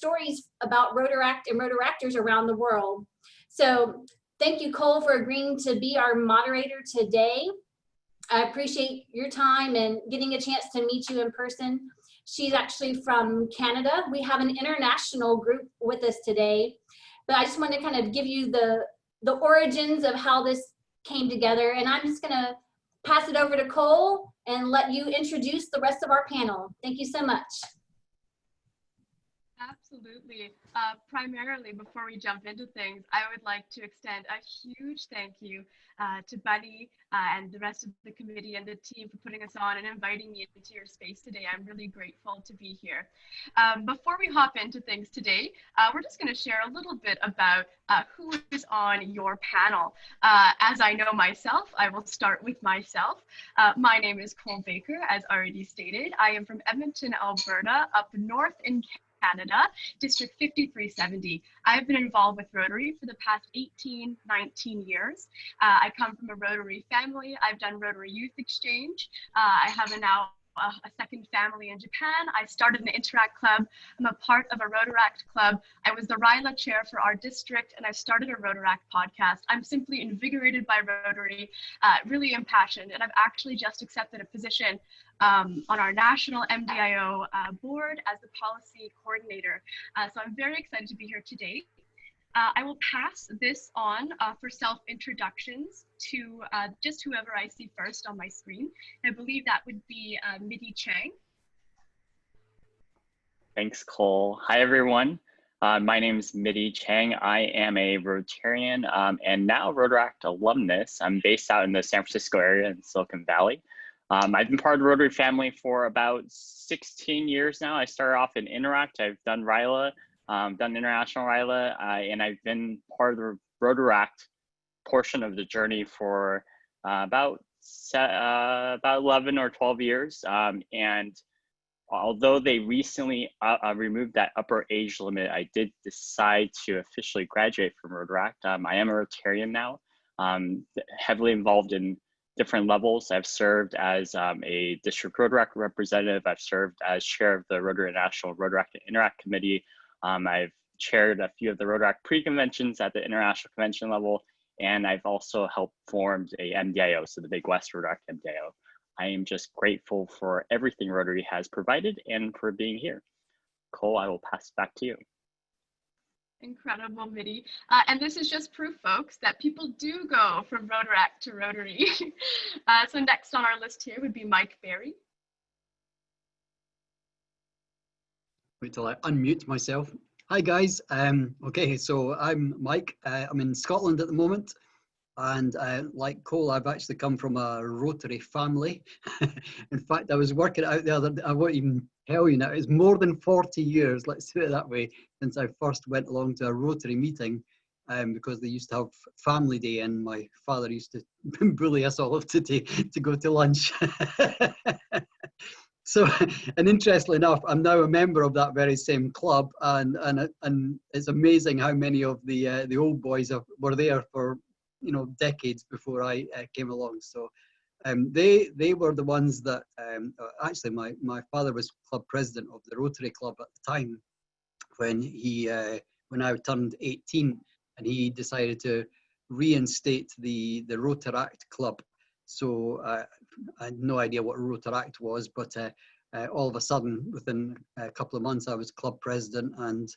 stories about Rotaract and Rotaractors around the world. So thank you, Cole, for agreeing to be our moderator today. I appreciate your time and getting a chance to meet you in person. She's actually from Canada. We have an international group with us today, but I just want to kind of give you the origins of how this came together. And I'm just gonna pass it over to Cole and let you introduce the rest of our panel. Thank you so much. Absolutely. Primarily, before we jump into things, I would like to extend a huge thank you to Buddy and the rest of the committee and the team for putting us on and inviting me into your space today. I'm really grateful to be here. Before we hop into things today, we're just going to share a little bit about who is on your panel. As I know myself, I will start with myself. My name is Cole Baker, as already stated. I am from Edmonton, Alberta, up north in Canada, District 5370. I've been involved with Rotary for the past 18, 19 years. I come from a Rotary family. I've done Rotary Youth Exchange. I have a second family in Japan. I started an Interact Club. I'm a part of a Rotaract Club. I was the RYLA chair for our district, and I started a Rotaract podcast. I'm simply invigorated by Rotary, really impassioned, and I've actually just accepted a position on our national MDIO board as the policy coordinator. So I'm very excited to be here today. I will pass this on for self-introductions to just whoever I see first on my screen. I believe that would be Mitty Chang. Thanks, Cole. Hi, everyone. My name is Mitty Chang. I am a Rotarian and now Rotaract alumnus. I'm based out in the San Francisco area in Silicon Valley. I've been part of the Rotary family for about 16 years now. I started off in Interact. I've done RYLA, done International RYLA, and I've been part of the Rotaract portion of the journey for about 11 or 12 years. And although they recently removed that upper age limit, I did decide to officially graduate from Rotaract. I am a Rotarian now, heavily involved in different levels. I've served as a district Rotaract representative. I've served as chair of the Rotary National Rotaract and Interact Committee. I've chaired a few of the Rotaract pre-conventions at the international convention level, and I've also helped form a MDIO, so the Big West Rotaract MDIO. I am just grateful for everything Rotary has provided and for being here. Cole, I will pass it back to you. Incredible, Mitty. And this is just proof, folks, that people do go from Rotaract to Rotary. So next on our list here would be Mike Berry. Wait till I unmute myself. Hi, guys. Okay, so I'm Mike. I'm in Scotland at the moment. And like Cole, I've actually come from a Rotary family. In fact, I was working out the other day, I won't even tell you now, it's more than 40 years, let's do it that way, since I first went along to a Rotary meeting because they used to have family day and my father used to bully us all to go to lunch. So, and interestingly enough, I'm now a member of that very same club, and it's amazing how many of the old boys were there for decades before I came along. So they were the ones that actually my father was club president of the Rotary Club at the time when I turned 18, and he decided to reinstate the Rotaract Club. So I had no idea what Rotaract was, but all of a sudden, within a couple of months, I was club president, and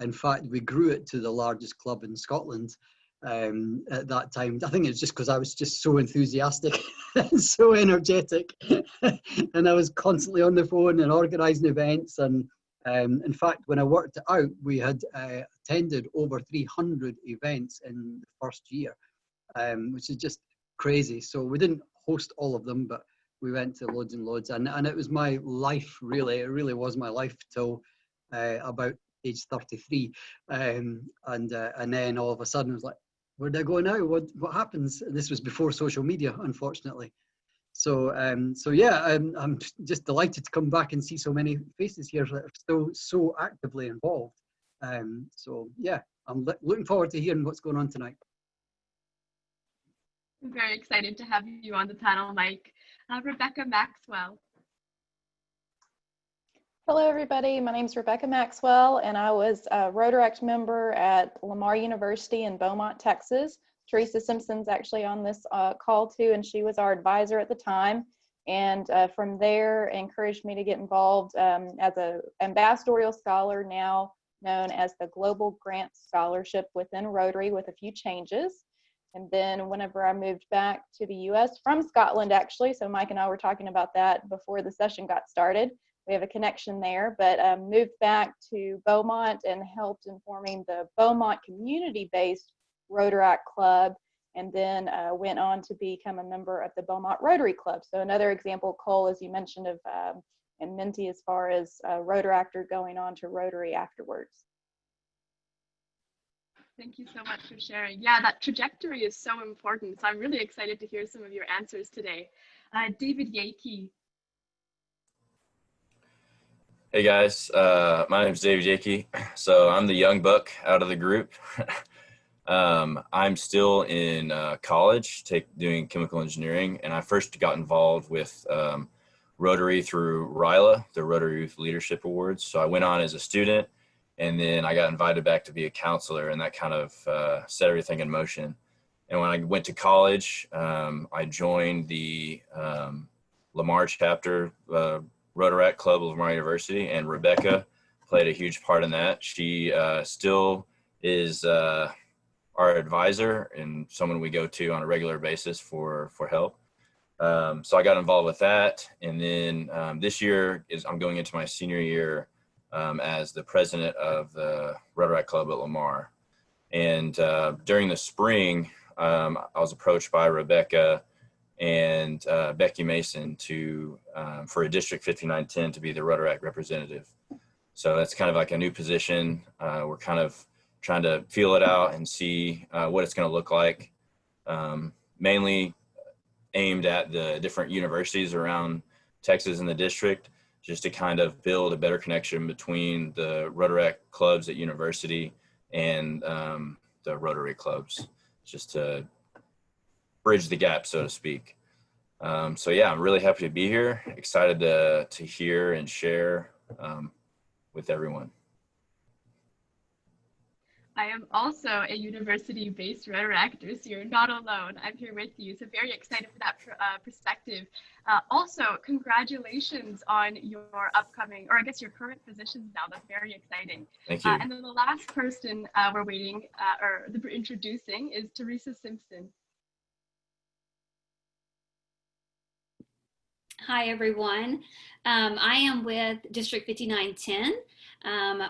in fact, we grew it to the largest club in Scotland at that time. I think it's just because I was just so enthusiastic and so energetic, and I was constantly on the phone and organising events. And in fact, when I worked it out, we had attended over 300 events in the first year, which is just crazy. So we didn't host all of them, but we went to loads and loads, and it was my life, really. It really was my life till about age 33, and then all of a sudden it was like, where do I go now? What happens? This was before social media, unfortunately. So yeah, I'm just delighted to come back and see so many faces here that are still so actively involved. So yeah, I'm looking forward to hearing what's going on tonight. I'm very excited to have you on the panel, Mike. Rebekah, Maxwell. Hello, everybody. My name is Rebekah Maxwell, and I was a Rotaract member at Lamar University in Beaumont, Texas. Teresa Simpson's actually on this call too, and she was our advisor at the time. And from there, encouraged me to get involved as an ambassadorial scholar, now known as the Global Grant Scholarship within Rotary, with a few changes. And then whenever I moved back to the US from Scotland, actually, so Mike and I were talking about that before the session got started. We have a connection there, but moved back to Beaumont and helped in forming the Beaumont community-based Rotaract Club, and then went on to become a member of the Beaumont Rotary Club. So another example, Cole, as you mentioned, of and Mitty, as far as Rotaractor going on to Rotary afterwards. Thank you so much for sharing. Yeah, that trajectory is so important. So I'm really excited to hear some of your answers today. David Yeakey. Hey guys, my name is David Yeakey. So I'm the young buck out of the group. I'm still in college, doing chemical engineering, and I first got involved with Rotary through RILA, the Rotary Youth Leadership Awards. So I went on as a student, and then I got invited back to be a counselor, and that kind of set everything in motion. And when I went to college, I joined the Lamar chapter, Rotaract Club of Lamar University, and Rebekah played a huge part in that. She still is our advisor and someone we go to on a regular basis for help. So I got involved with that, and then this year I'm going into my senior year as the president of the Rotaract Club at Lamar. And during the spring, I was approached by Rebekah and Becky Mason to for a District 5910 to be the Rotaract representative. So that's kind of like a new position. We're kind of trying to feel it out and see what it's going to look like, mainly aimed at the different universities around Texas and the district, just to kind of build a better connection between the Rotaract clubs at university and the Rotary clubs, just to bridge the gap, so to speak. So yeah, I'm really happy to be here. Excited to hear and share with everyone. I am also a university-based Rotaractor, so you're not alone. I'm here with you, so very excited for that perspective. Also, congratulations on your upcoming, or I guess your current positions now. That's very exciting. Thank you. And then the last person we're waiting, introducing is Teresa Simpson. Hi, everyone. I am with District 5910.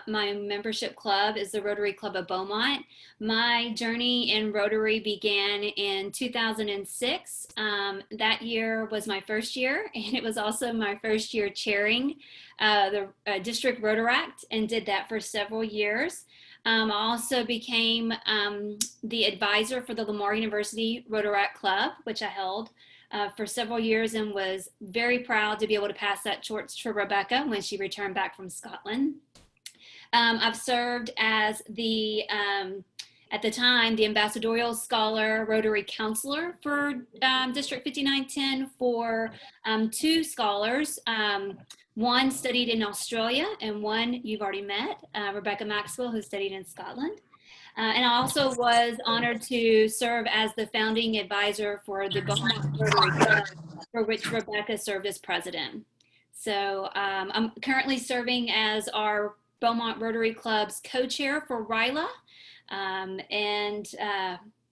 My membership club is the Rotary Club of Beaumont. My journey in Rotary began in 2006. That year was my first year, and it was also my first year chairing the District Rotaract, and did that for several years. I also became the advisor for the Lamar University Rotaract Club, which I held for several years, and was very proud to be able to pass that torch to Rebekah when she returned back from Scotland. I've served as the, at the time, the ambassadorial scholar Rotary counselor for District 5910 for 2 scholars. One studied in Australia, and one you've already met, Rebekah Maxwell, who studied in Scotland. And I also was honored to serve as the founding advisor for the Beaumont Rotary Club, for which Rebekah served as president. So I'm currently serving as our Beaumont Rotary Club's co-chair for RILA, and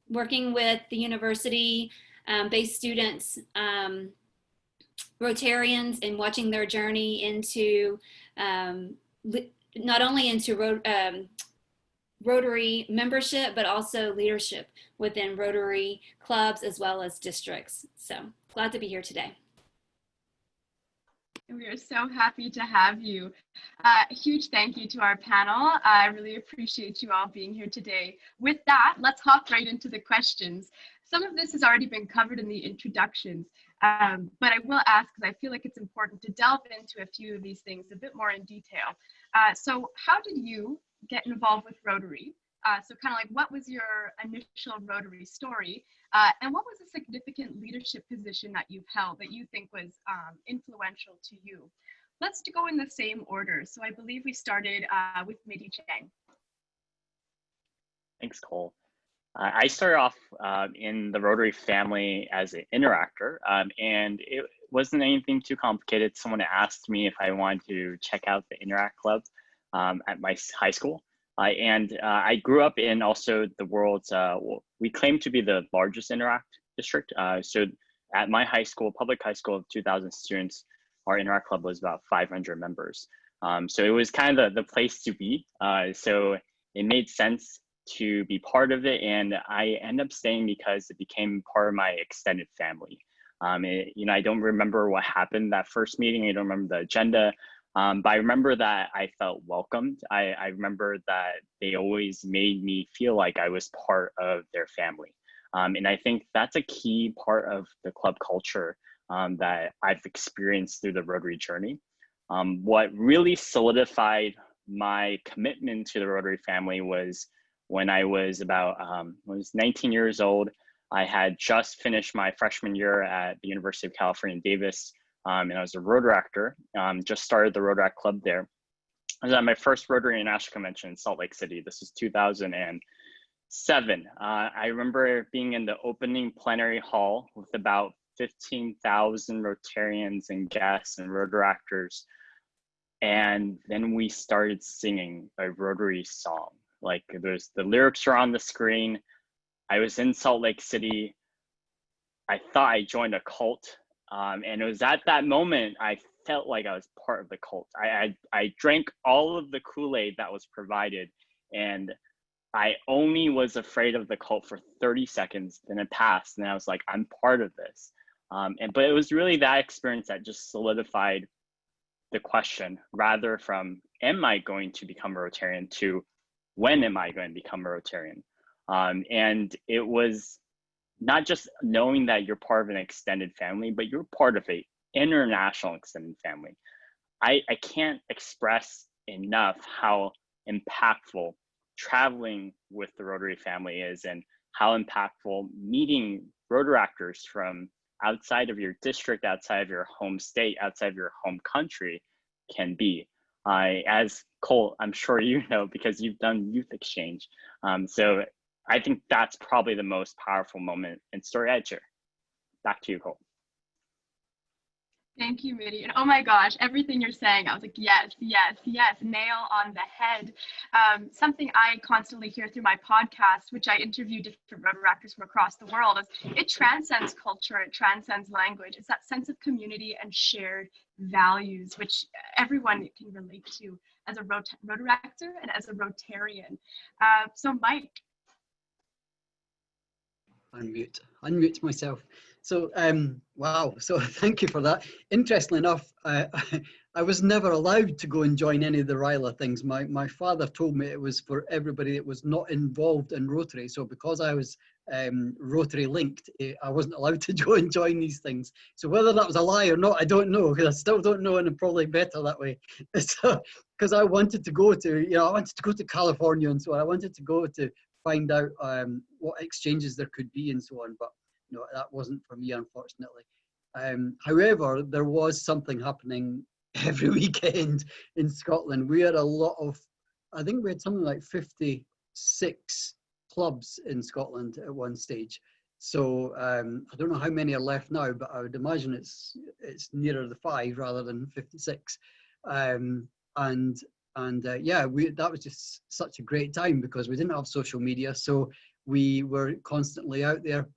working with the university-based students, Rotarians, and watching their journey into not only into Rotary membership, but also leadership within Rotary clubs as well as districts. So glad to be here today. We are so happy to have you. A huge thank you to our panel. I really appreciate you all being here today. With that, let's hop right into the questions. Some of this has already been covered in the introductions, but I will ask, because I feel like it's important to delve into a few of these things a bit more in detail. So how did you get involved with Rotary? So kind of like, what was your initial Rotary story? And what was a significant leadership position that you've held that you think was influential to you? let's go in the same order. So I believe we started with Mitty Chang. Thanks, Cole. I started off in the Rotary family as an interactor, and it wasn't anything too complicated. Someone asked me if I wanted to check out the Interact Club at my high school. And I grew up in also the world's, we claim to be the largest Interact district. So at my high school, public high school of 2,000 students, our Interact Club was about 500 members. So it was kind of the place to be. So it made sense to be part of it, and I ended up staying because it became part of my extended family. You know, I don't remember what happened that first meeting. I don't remember the agenda, but I remember that I felt welcomed. I remember that they always made me feel like I was part of their family. And I think that's a key part of the club culture that I've experienced through the Rotary journey. What really solidified my commitment to the Rotary family was when I was about, was 19 years old. I had just finished my freshman year at the University of California, Davis, and I was a Rotaractor, just started the Rotaract Club there. I was at my first Rotary International Convention in Salt Lake City. This was 2007. I remember being in the opening plenary hall with about 15,000 Rotarians and guests and Rotaractors. And then we started singing a Rotary song. Like the lyrics are on the screen. I was in Salt Lake City. I thought I joined a cult. And it was at that moment, I felt like I was part of the cult. I drank all of the Kool-Aid that was provided, and I only was afraid of the cult for 30 seconds, then it passed, and I was like, I'm part of this. But it was really that experience that just solidified the question, rather from, am I going to become a Rotarian, to when am I going to become a Rotarian? And it was not just knowing that you're part of an extended family, but you're part of an international extended family. I can't express enough how impactful traveling with the Rotary family is, and how impactful meeting Rotaractors from outside of your district, outside of your home state, outside of your home country can be. As Cole, I'm sure you know, because you've done youth exchange. So I think that's probably the most powerful moment in story I'd share. Back to you, Cole. Thank you, Mitty. And oh my gosh, everything you're saying, I was like, yes, yes, yes, nail on the head. Something I constantly hear through my podcast, which I interview different Rotaractors from across the world, is it transcends culture, it transcends language. It's that sense of community and shared values, which everyone can relate to as a Rotaractor and as a Rotarian. So Mike. Unmute myself. So, wow, so thank you for that. Interestingly enough, I was never allowed to go and join any of the RILA things. My father told me it was for everybody that was not involved in Rotary. So because I was Rotary linked, I wasn't allowed to go and join these things. So whether that was a lie or not, I don't know, because I still don't know, and I'm probably better that way. So, because I wanted to go to, I wanted to go to California, and so I wanted to go to find out what exchanges there could be and so on, but no, that wasn't for me, unfortunately. However, there was something happening every weekend in Scotland. We had a lot of, I think we had something like 56 clubs in Scotland at one stage. So I don't know how many are left now, but I would imagine it's nearer the 5 rather than 56. Yeah, that was just such a great time because we didn't have social media, so we were constantly out there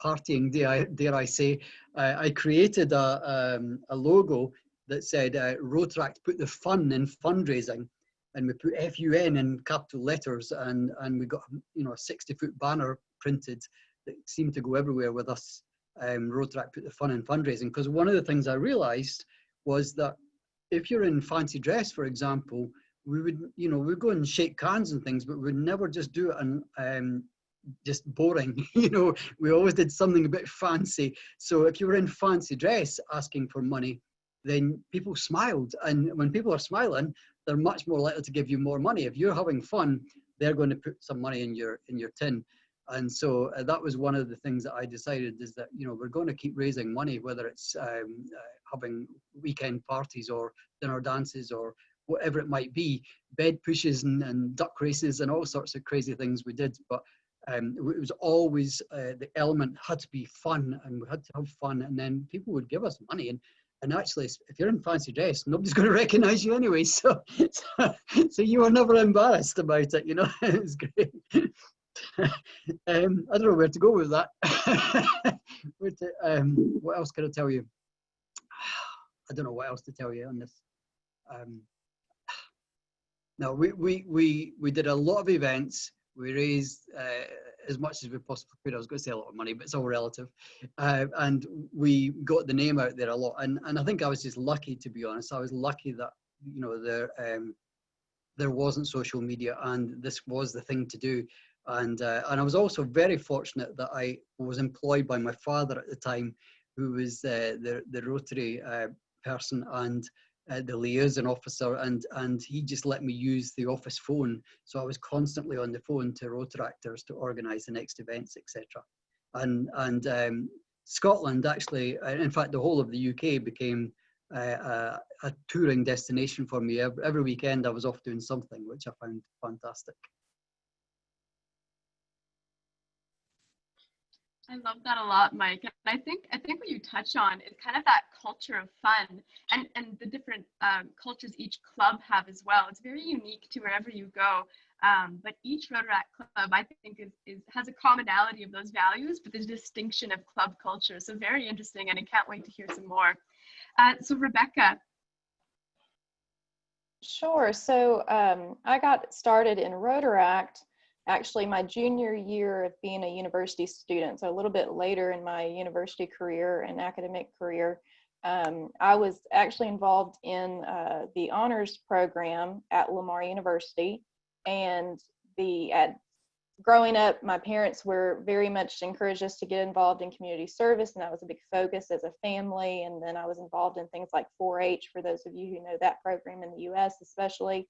partying, dare I say. I created a logo that said Rotaract put the fun in fundraising, and we put FUN in capital letters, and we got a 60-foot banner printed that seemed to go everywhere with us. Rotaract put the fun in fundraising, because one of the things I realized was that if you're in fancy dress, for example, we would, we'd go and shake hands and things, but we'd never just do it and just boring. We always did something a bit fancy. So if you were in fancy dress asking for money, then people smiled. And when people are smiling, they're much more likely to give you more money. If you're having fun, they're going to put some money in your tin. And so that was one of the things that I decided, is that, we're going to keep raising money, whether it's having weekend parties or dinner dances or whatever it might be, bed pushes and duck races and all sorts of crazy things we did. But it was always the element had to be fun, and we had to have fun, and then people would give us money. And actually, if you're in fancy dress, nobody's going to recognize you anyway. So you were never embarrassed about it, you know. It was great. I don't know where to go with that. What else can I tell you? I don't know what else to tell you on this. No, we did a lot of events. We raised as much as we possibly could. I was going to say a lot of money, but it's all relative. And we got the name out there a lot. And I think I was just lucky, to be honest. I was lucky that, you know, there wasn't social media, and this was the thing to do. And I was also very fortunate that I was employed by my father at the time, who was the Rotary person and the liaison officer, and he just let me use the office phone. So I was constantly on the phone to Rotaractors to organise the next events, etc. And Scotland actually, in fact, the whole of the UK became a touring destination for me. Every weekend I was off doing something, which I found fantastic. I love that a lot, Mike. And I think what you touch on is kind of that culture of fun and the different cultures each club have as well. It's very unique to wherever you go. But each Rotaract club, I think, has a commonality of those values, but there's a distinction of club culture. So very interesting, and I can't wait to hear some more. So Rebekah. Sure. So I got started in Rotaract actually my junior year of being a university student, so a little bit later in my university career and academic career. I was actually involved in the honors program at Lamar University, and growing up, my parents were very much encouraged us to get involved in community service, and that was a big focus as a family. And then I was involved in things like 4-H, for those of you who know that program in the US especially.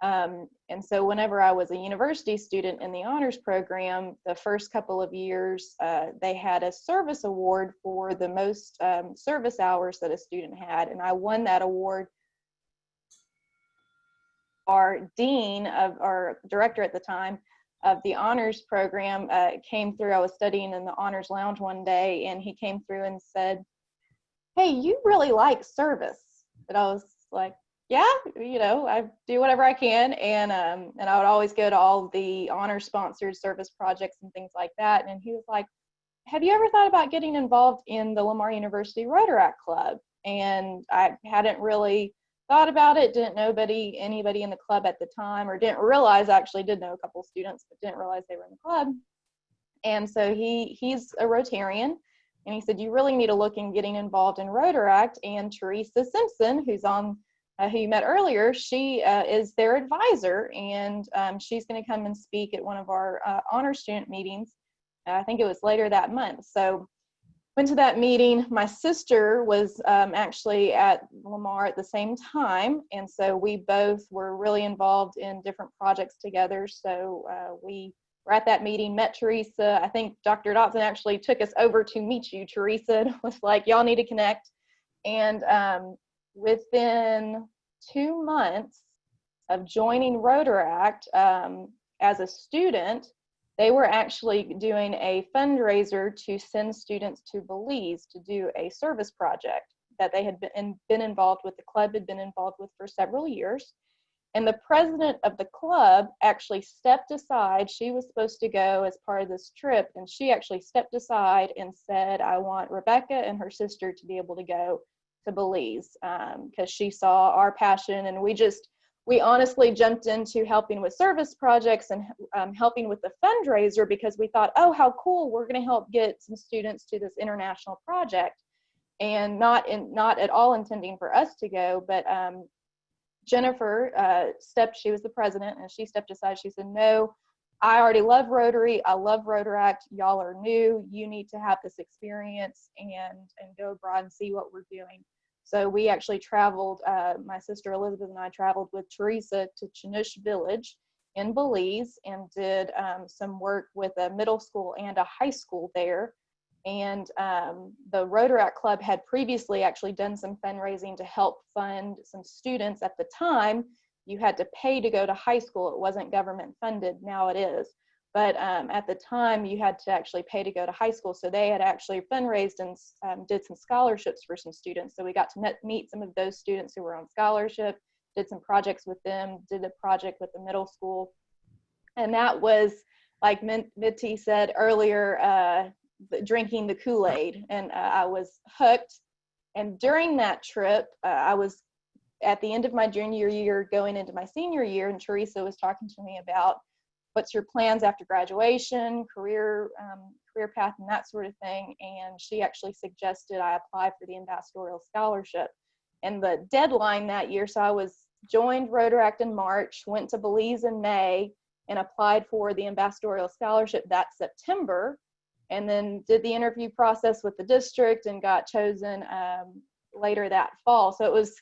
And so whenever I was a university student in the honors program, the first couple of years, they had a service award for the most service hours that a student had. And I won that award. Our dean our director at the time of the honors program came through. I was studying in the honors lounge one day, and he came through and said, "Hey, you really like service." And I was like, yeah, you know, I do whatever I can. And I would always go to all the honor sponsored service projects and things like that. And he was like, "Have you ever thought about getting involved in the Lamar University Rotaract Club?" And I hadn't really thought about it, didn't know anybody in the club at the time, or didn't realize, actually did know a couple students, but didn't realize they were in the club. And so he's a Rotarian. And he said, "You really need to look in getting involved in Rotaract." And Teresa Simpson, who's on who you met earlier, she is their advisor, and she's going to come and speak at one of our honor student meetings. I think it was later that month. So went to that meeting. My sister was actually at Lamar at the same time, and so we both were really involved in different projects together. So we were at that meeting, met Teresa. I think Dr. Dotson actually took us over to meet you, Teresa, and was like, "Y'all need to connect." And within 2 months of joining Rotaract as a student, they were actually doing a fundraiser to send students to Belize to do a service project that they had been involved with, the club had been involved with for several years. And the president of the club actually stepped aside. She was supposed to go as part of this trip, and she actually stepped aside and said, "I want Rebekah and her sister to be able to go to Belize," because she saw our passion, and we honestly jumped into helping with service projects and helping with the fundraiser, because we thought, oh, how cool, we're going to help get some students to this international project. And not at all intending for us to go, but Jennifer she was the president, and she stepped aside. She said, "No, I already love Rotary. I love Rotaract. Y'all are new. You need to have this experience and go abroad and see what we're doing." So we actually traveled, my sister Elizabeth and I traveled with Teresa to Chinush Village in Belize and did some work with a middle school and a high school there. And the Rotaract Club had previously actually done some fundraising to help fund some students. At the time, you had to pay to go to high school. It wasn't government funded. Now it is. But at the time, you had to actually pay to go to high school. So they had actually fundraised and did some scholarships for some students. So we got to meet some of those students who were on scholarship, did some projects with them, did a project with the middle school. And that was, like Mitty said earlier, drinking the Kool-Aid. And I was hooked. And during that trip, I was at the end of my junior year, going into my senior year, and Teresa was talking to me about what's your plans after graduation, career path, and that sort of thing. And she actually suggested I apply for the ambassadorial scholarship. And the deadline that year, so I joined Rotaract in March, went to Belize in May, and applied for the ambassadorial scholarship that September, and then did the interview process with the district and got chosen later that fall. So it was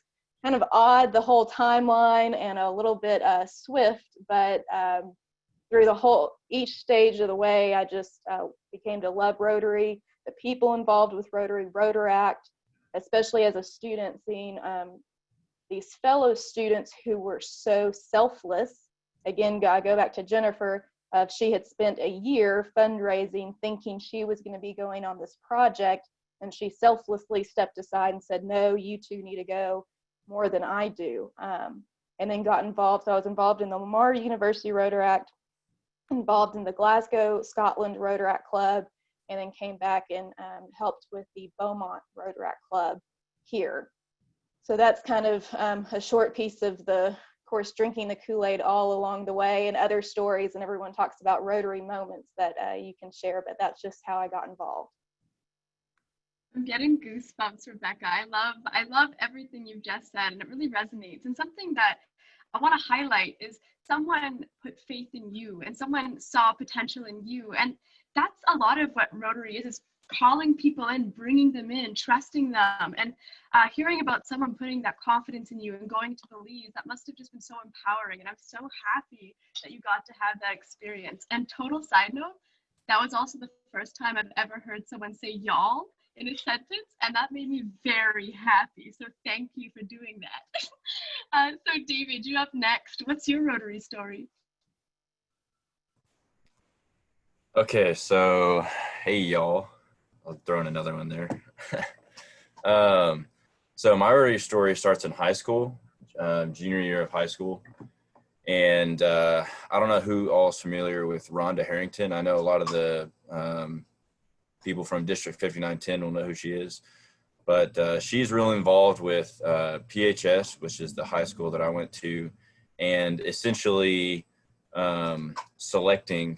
kind of odd, the whole timeline, and a little bit swift, but through each stage of the way, I just became to love Rotary, the people involved with Rotary, Rotaract, especially as a student, seeing these fellow students who were so selfless. Again, I go back to Jennifer. She had spent a year fundraising, thinking she was going to be going on this project, and she selflessly stepped aside and said, no, you two need to go more than I do. And then got involved. So I was involved in the Lamar University Rotaract, involved in the Glasgow, Scotland Rotaract Club, and then came back and helped with the Beaumont Rotaract Club here. So that's kind of a short piece of the course, drinking the Kool-Aid all along the way, and other stories, and everyone talks about Rotary moments that you can share, but that's just how I got involved. I'm getting goosebumps, Rebekah. I love everything you've just said, and it really resonates. And something that I want to highlight is someone put faith in you, and someone saw potential in you. And that's a lot of what Rotary is calling people in, bringing them in, trusting them, and hearing about someone putting that confidence in you and going to Belize. That must have just been so empowering. And I'm so happy that you got to have that experience. And total side note, that was also the first time I've ever heard someone say y'all in a sentence, and that made me very happy. So thank you for doing that. So David, you up next. What's your Rotary story? Okay, so hey y'all. I'll throw in another one there. So my Rotary story starts in high school, junior year of high school. And I don't know who all is familiar with Rhonda Harrington. I know a lot of the people from District 5910 will know who she is. But she's really involved with PHS, which is the high school that I went to, and essentially selecting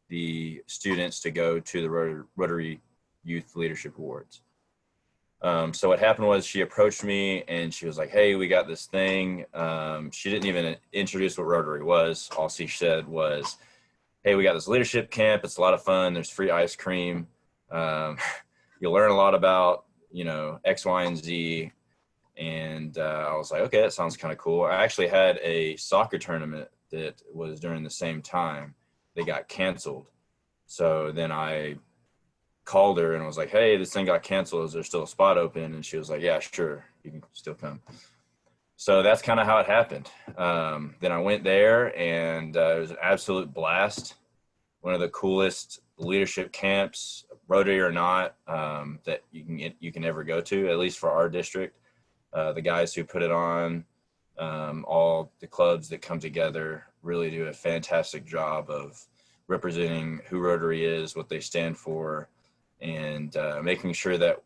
the students to go to the Rotary Youth Leadership Awards. So what happened was she approached me and she was like, hey, we got this thing. She didn't even introduce what Rotary was. All she said was, hey, we got this leadership camp. It's a lot of fun. There's free ice cream. You'll learn a lot about, you know, X, Y, and Z. And I was like, okay, that sounds kind of cool. I actually had a soccer tournament that was during the same time. They got canceled. So then I called her and was like, hey, this thing got canceled. Is there still a spot open? And she was like, yeah, sure, you can still come. So that's kind of how it happened. Then I went there and it was an absolute blast. One of the coolest leadership camps, Rotary or not, that you can ever go to, at least for our district. The guys who put it on, all the clubs that come together really do a fantastic job of representing who Rotary is, what they stand for, and making sure that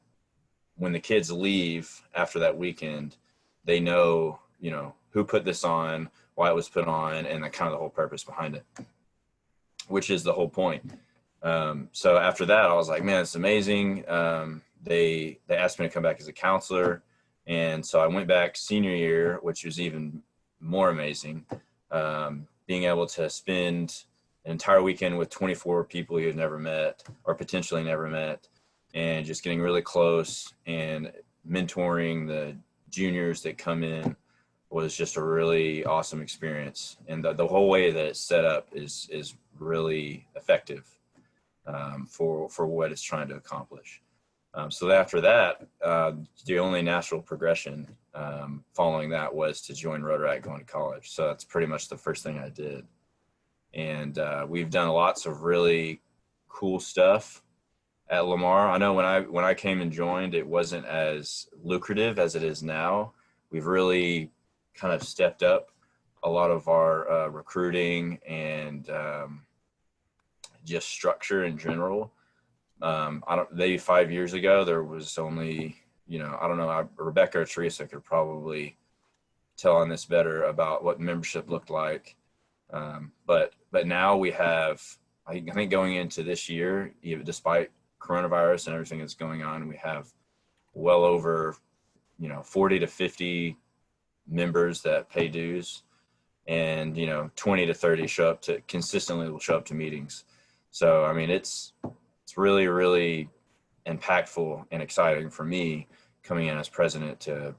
when the kids leave after that weekend, they know, you know, who put this on, why it was put on, and the kind of the whole purpose behind it, which is the whole point. So after that, I was like, man, it's amazing. They asked me to come back as a counselor. And so I went back senior year, which was even more amazing. Being able to spend an entire weekend with 24 people you had never met or potentially never met, and just getting really close and mentoring the juniors that come in was just a really awesome experience. And the whole way that it's set up is really effective. for what it's trying to accomplish. So after that, the only natural progression following that was to join Rotaract going to college. So that's pretty much the first thing I did. And we've done lots of really cool stuff at Lamar. I know when I came and joined, it wasn't as lucrative as it is now. We've really kind of stepped up a lot of our recruiting and just structure in general. Maybe 5 years ago, there was only, I don't know, Rebekah or Teresa could probably tell on this better about what membership looked like. But now we have, I think going into this year, even despite coronavirus and everything that's going on, we have well over, 40 to 50 members that pay dues, and 20 to 30 consistently will show up to meetings. So I mean, it's really, really impactful and exciting for me coming in as president to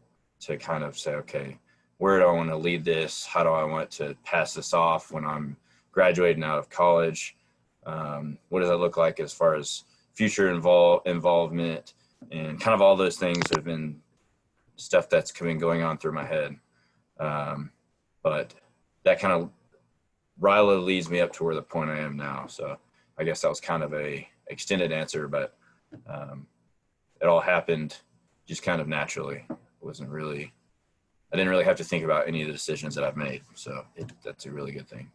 kind of say, okay, where do I want to lead this? How do I want to pass this off when I'm graduating out of college? What does that look like as far as future involvement? And kind of all those things have been stuff that's been going on through my head. But that kind of RILA leads me up to where the point I am now. So I guess that was kind of a extended answer, but it all happened just kind of naturally. I didn't really have to think about any of the decisions that I've made. So that's a really good thing.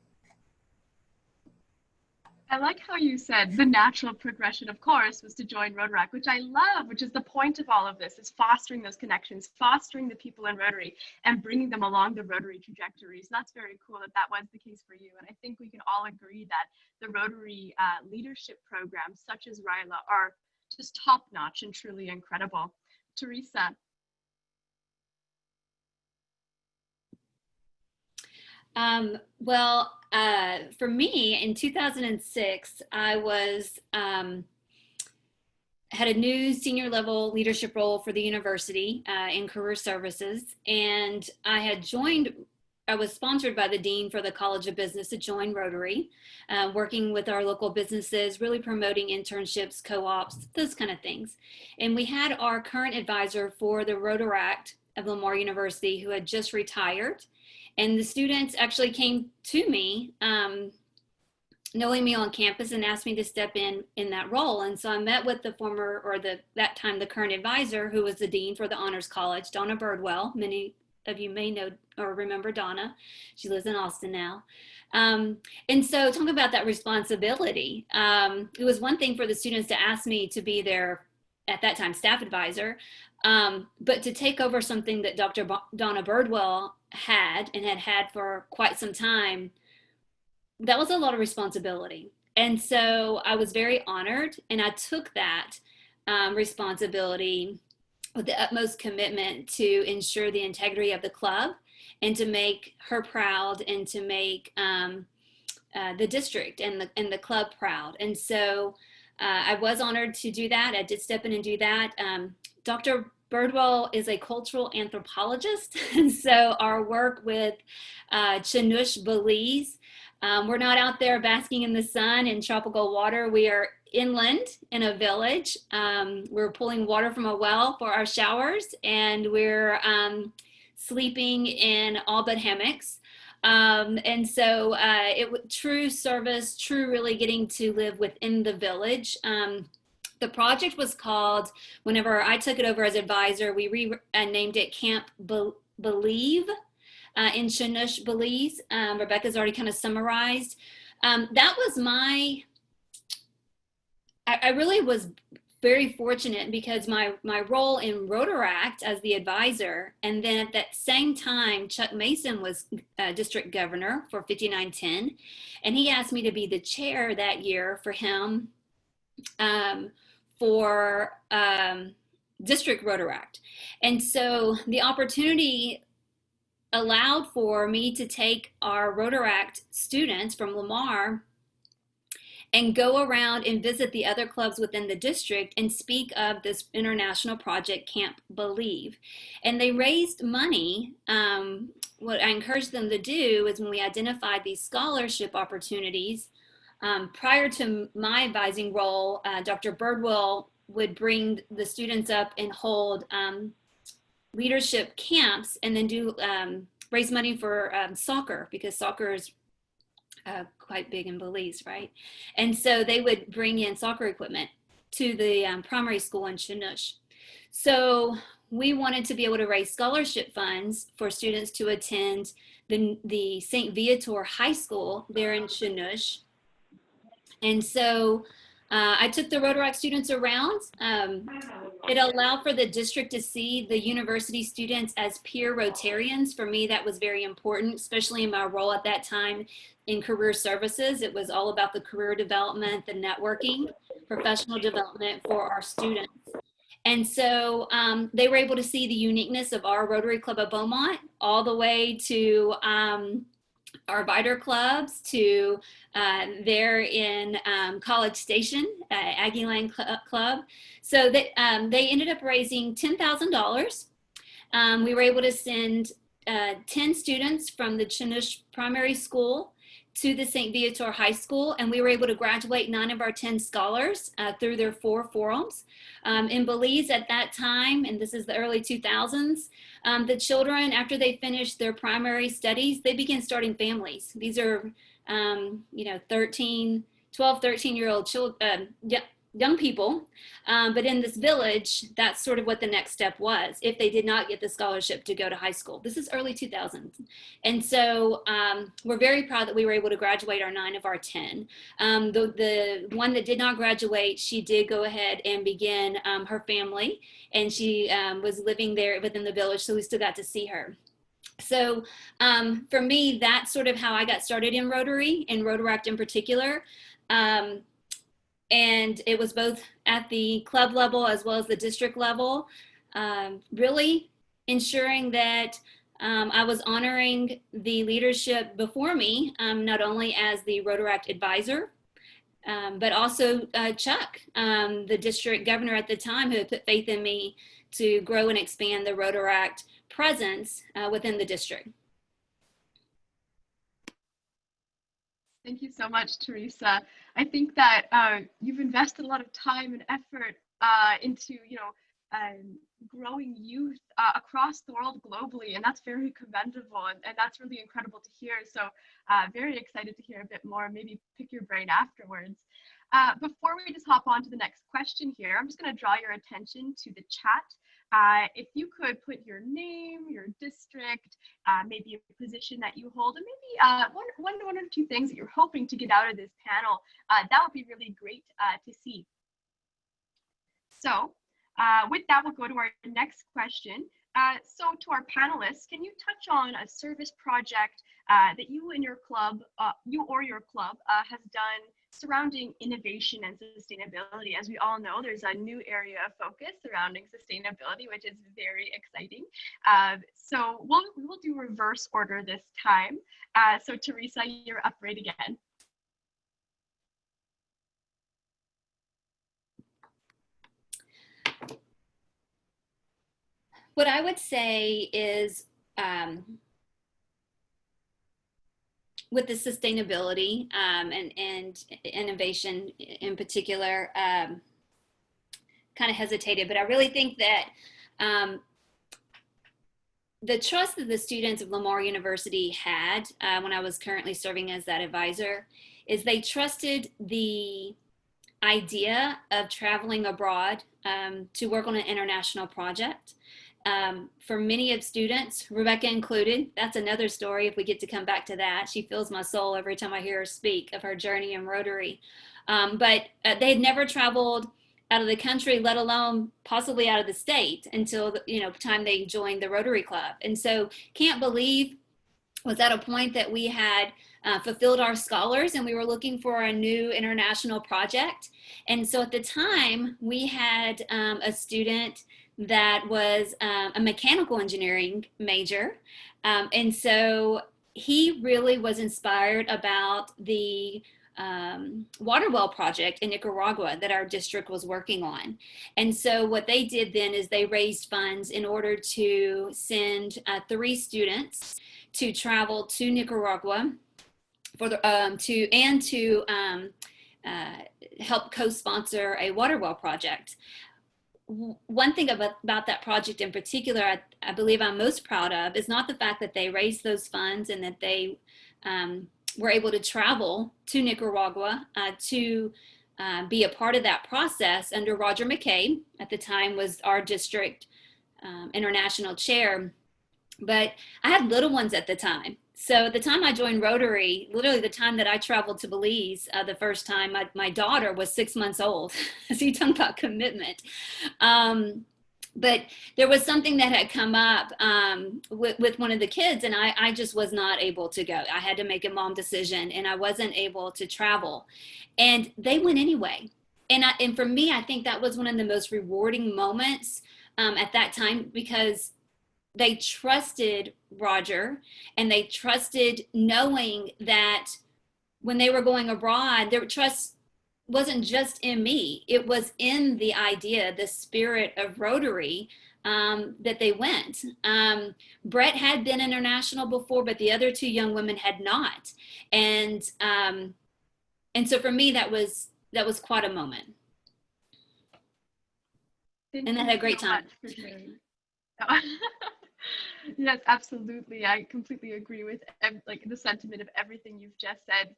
I like how you said the natural progression, of course, was to join Rotaract, which I love, which is the point of all of this, is fostering those connections, fostering the people in Rotary and bringing them along the Rotary trajectory. So that's very cool that was the case for you. And I think we can all agree that the Rotary leadership programs, such as RILA, are just top-notch and truly incredible. Teresa. For me, in 2006, I had a new senior level leadership role for the university in career services, and I was sponsored by the Dean for the College of Business to join Rotary, working with our local businesses, really promoting internships, co-ops, those kind of things. And we had our current advisor for the Rotaract of Lamar University who had just retired. And the students actually came to me, knowing me on campus, and asked me to step in that role. And so I met with the that time, the current advisor, who was the dean for the Honors College, Donna Birdwell. Many of you may know or remember Donna. She lives in Austin now. And so talking about that responsibility, it was one thing for the students to ask me to be their, at that time, staff advisor, but to take over something that Dr. Donna Birdwell had for quite some time, that was a lot of responsibility. And so I was very honored, and I took that responsibility with the utmost commitment to ensure the integrity of the club and to make her proud and to make the district and the club proud. And so I was honored to do that. I did step in and do that. Dr. Birdwell is a cultural anthropologist, and so our work with Chinush Belize, we're not out there basking in the sun in tropical water. We are inland in a village. We're pulling water from a well for our showers, and we're sleeping in all but hammocks. And so true service, true really getting to live within the village. The project was called, whenever I took it over as advisor, we named it Camp Believe in Chinush, Belize. Rebekah's already kind of summarized. That was I really was very fortunate because my role in Rotaract as the advisor, and then at that same time, Chuck Mason was district governor for 5910, and he asked me to be the chair that year for him for district Rotaract. And so the opportunity allowed for me to take our Rotaract students from Lamar and go around and visit the other clubs within the district and speak of this international project, Camp Believe. And they raised money. What I encouraged them to do is when we identified these scholarship opportunities prior to my advising role, Dr. Birdwell would bring the students up and hold leadership camps, and then do raise money for soccer, because soccer is quite big in Belize, right? And so they would bring in soccer equipment to the primary school in Chinook. So we wanted to be able to raise scholarship funds for students to attend the St. Viator High School there in Chinook. And so I took the Rotaract students around. It allowed for the district to see the university students as peer Rotarians. For me, that was very important, especially in my role at that time in career services. It was all about the career development, the networking, professional development for our students. And so they were able to see the uniqueness of our Rotary Club of Beaumont, all the way to our Viter clubs, to there in College Station, Aggie Lane Club. So they ended up raising $10,000. We were able to send 10 students from the Chinook Primary School to the St. Viator High School, and we were able to graduate 9 of our 10 scholars through their 4 forums. In Belize at that time, and this is the early 2000s, the children, after they finished their primary studies, they began starting families. These are, 12, 13-year-old children, young people, but in this village, that's sort of what the next step was if they did not get the scholarship to go to high school. This is early 2000s. And so we're very proud that we were able to graduate our 9 of our 10. The one that did not graduate, she did go ahead and begin her family, and she was living there within the village, so we still got to see her. So for me, that's sort of how I got started in Rotary, and Rotaract in particular. And it was both at the club level as well as the district level, really ensuring that I was honoring the leadership before me, not only as the Rotaract advisor, but also Chuck, the district governor at the time, who had put faith in me to grow and expand the Rotaract presence within the district. Thank you so much, Teresa. I think that you've invested a lot of time and effort into, growing youth across the world globally, and that's very commendable, and that's really incredible to hear. So very excited to hear a bit more, maybe pick your brain afterwards. Before we just hop on to the next question here, I'm just going to draw your attention to the chat. If you could put your name, your district, maybe a position that you hold, and maybe one or two things that you're hoping to get out of this panel, that would be really great to see. So with that, we'll go to our next question. So to our panelists, can you touch on a service project that you and your club, has done surrounding innovation and sustainability? As we all know, there's a new area of focus surrounding sustainability, which is very exciting. So we will do reverse order this time. So Teresa, you're up right again. What I would say is, with the sustainability and innovation in particular, kind of hesitated, but I really think that the trust that the students of Lamar University had when I was currently serving as that advisor is they trusted the idea of traveling abroad to work on an international project. For many of students, Rebekah included, that's another story if we get to come back to that. She fills my soul every time I hear her speak of her journey in Rotary. But they had never traveled out of the country, let alone possibly out of the state until the time they joined the Rotary Club. And so can't believe was at a point that we had fulfilled our scholars and we were looking for a new international project. And so at the time we had a student that was a mechanical engineering major. And so he really was inspired about the water well project in Nicaragua that our district was working on. And so what they did then is they raised funds in order to send 3 students to travel to Nicaragua for the to help co-sponsor a water well project. One thing about that project in particular, I believe I'm most proud of, is not the fact that they raised those funds and that they were able to travel to Nicaragua to be a part of that process under Roger McKay, at the time was our district international chair. But I had little ones at the time. So at the time I joined Rotary, literally the time that I traveled to Belize the first time, my daughter was 6 months old. So you talk about commitment. But there was something that had come up with one of the kids, and I just was not able to go. I had to make a mom decision, and I wasn't able to travel. And they went anyway. And for me, I think that was one of the most rewarding moments at that time, because they trusted Roger, and they trusted knowing that when they were going abroad, their trust wasn't just in me. It was in the idea, the spirit of Rotary, that they went. Brett had been international before, but the other two young women had not. And so for me, that was quite a moment. And I had a great time. Yes, absolutely. I completely agree with the sentiment of everything you've just said.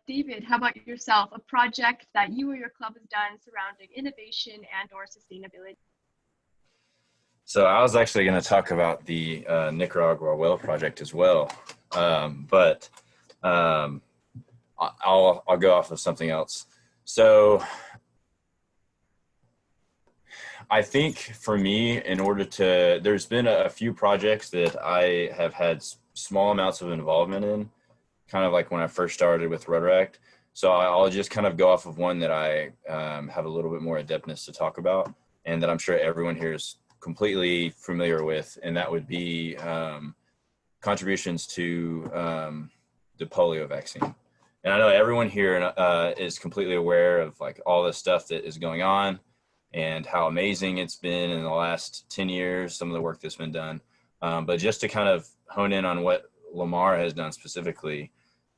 David, how about yourself? A project that you or your club has done surrounding innovation and/or sustainability? So I was actually going to talk about the Nicaragua well project as well, but I'll go off of something else. So I think for me, there's been a few projects that I have had small amounts of involvement in, kind of like when I first started with Rotaract. So I'll just kind of go off of one that I have a little bit more adeptness to talk about, and that I'm sure everyone here is completely familiar with, and that would be contributions to the polio vaccine. And I know everyone here is completely aware of like all the stuff that is going on and how amazing it's been in the last 10 years, some of the work that's been done. But just to kind of hone in on what Lamar has done specifically,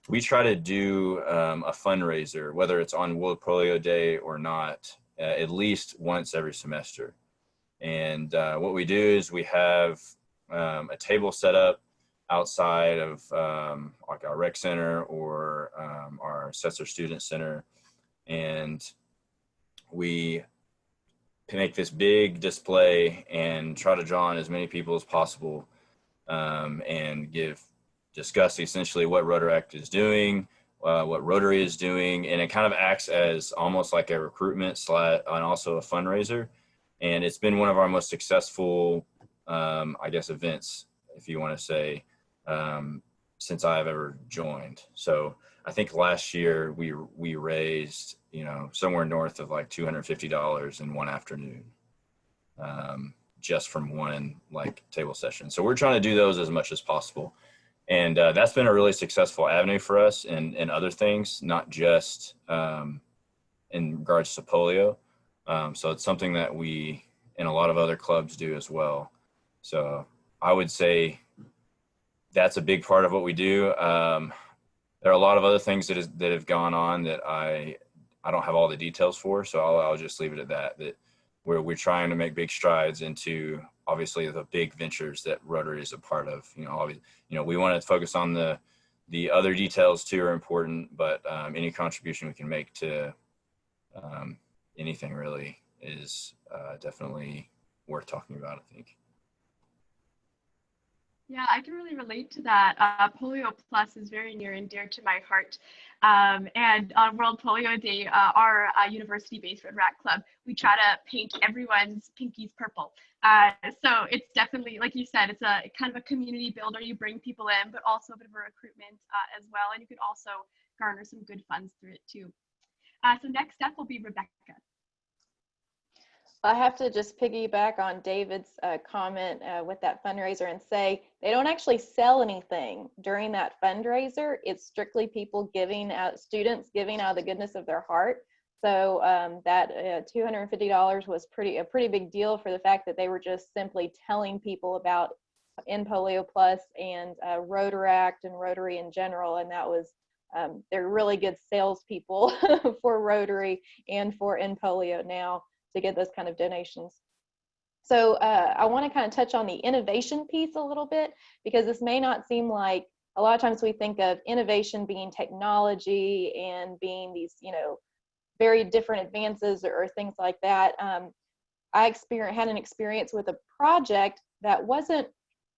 we try to do a fundraiser, whether it's on World Polio Day or not, at least once every semester. And what we do is we have a table set up outside of like our rec center or our Setzer Student Center. And we make this big display and try to draw on as many people as possible and discuss essentially what Rotaract is doing, what Rotary is doing, and it kind of acts as almost like a recruitment and also a fundraiser. And it's been one of our most successful, I guess, events, if you want to say, since I've ever joined. So I think last year we raised, somewhere north of like $250 in one afternoon, just from one table session. So we're trying to do those as much as possible. And that's been a really successful avenue for us and other things, not just in regards to polio. So it's something that we and a lot of other clubs do as well. So I would say that's a big part of what we do. There are a lot of other things that have gone on that I don't have all the details for, so I'll just leave it at that we're trying to make big strides into obviously the big ventures that Rotary is a part of. We want to focus on the other details too are important, but any contribution we can make to anything really is definitely worth talking about, I think. Yeah, I can really relate to that. Polio Plus is very near and dear to my heart. And on World Polio Day, our university-based Rotaract Club, we try to paint everyone's pinkies purple. So it's definitely, like you said, it's a kind of a community builder. You bring people in, but also a bit of a recruitment as well. And you could also garner some good funds through it too. So next up will be Rebekah. I have to just piggyback on David's comment with that fundraiser and say they don't actually sell anything during that fundraiser. It's strictly people giving out, students giving out of the goodness of their heart. So that $250 was a pretty big deal for the fact that they were just simply telling people about In Polio Plus and Rotaract and Rotary in general, and that was they're really good salespeople for Rotary and for In Polio now to get those kind of donations. So I want to kind of touch on the innovation piece a little bit, because this may not seem like, a lot of times we think of innovation being technology and being these, you know, very different advances or things like that. I had an experience with a project that wasn't,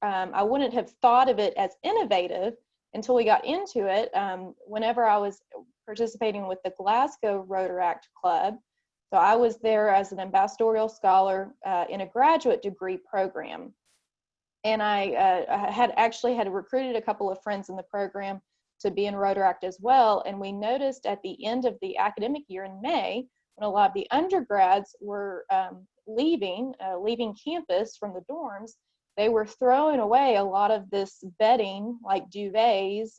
I wouldn't have thought of it as innovative until we got into it. Whenever I was participating with the Glasgow Rotaract Club, so I was there as an ambassadorial scholar in a graduate degree program. And I had recruited a couple of friends in the program to be in Rotaract as well. And we noticed at the end of the academic year in May, when a lot of the undergrads were leaving campus from the dorms, they were throwing away a lot of this bedding, like duvets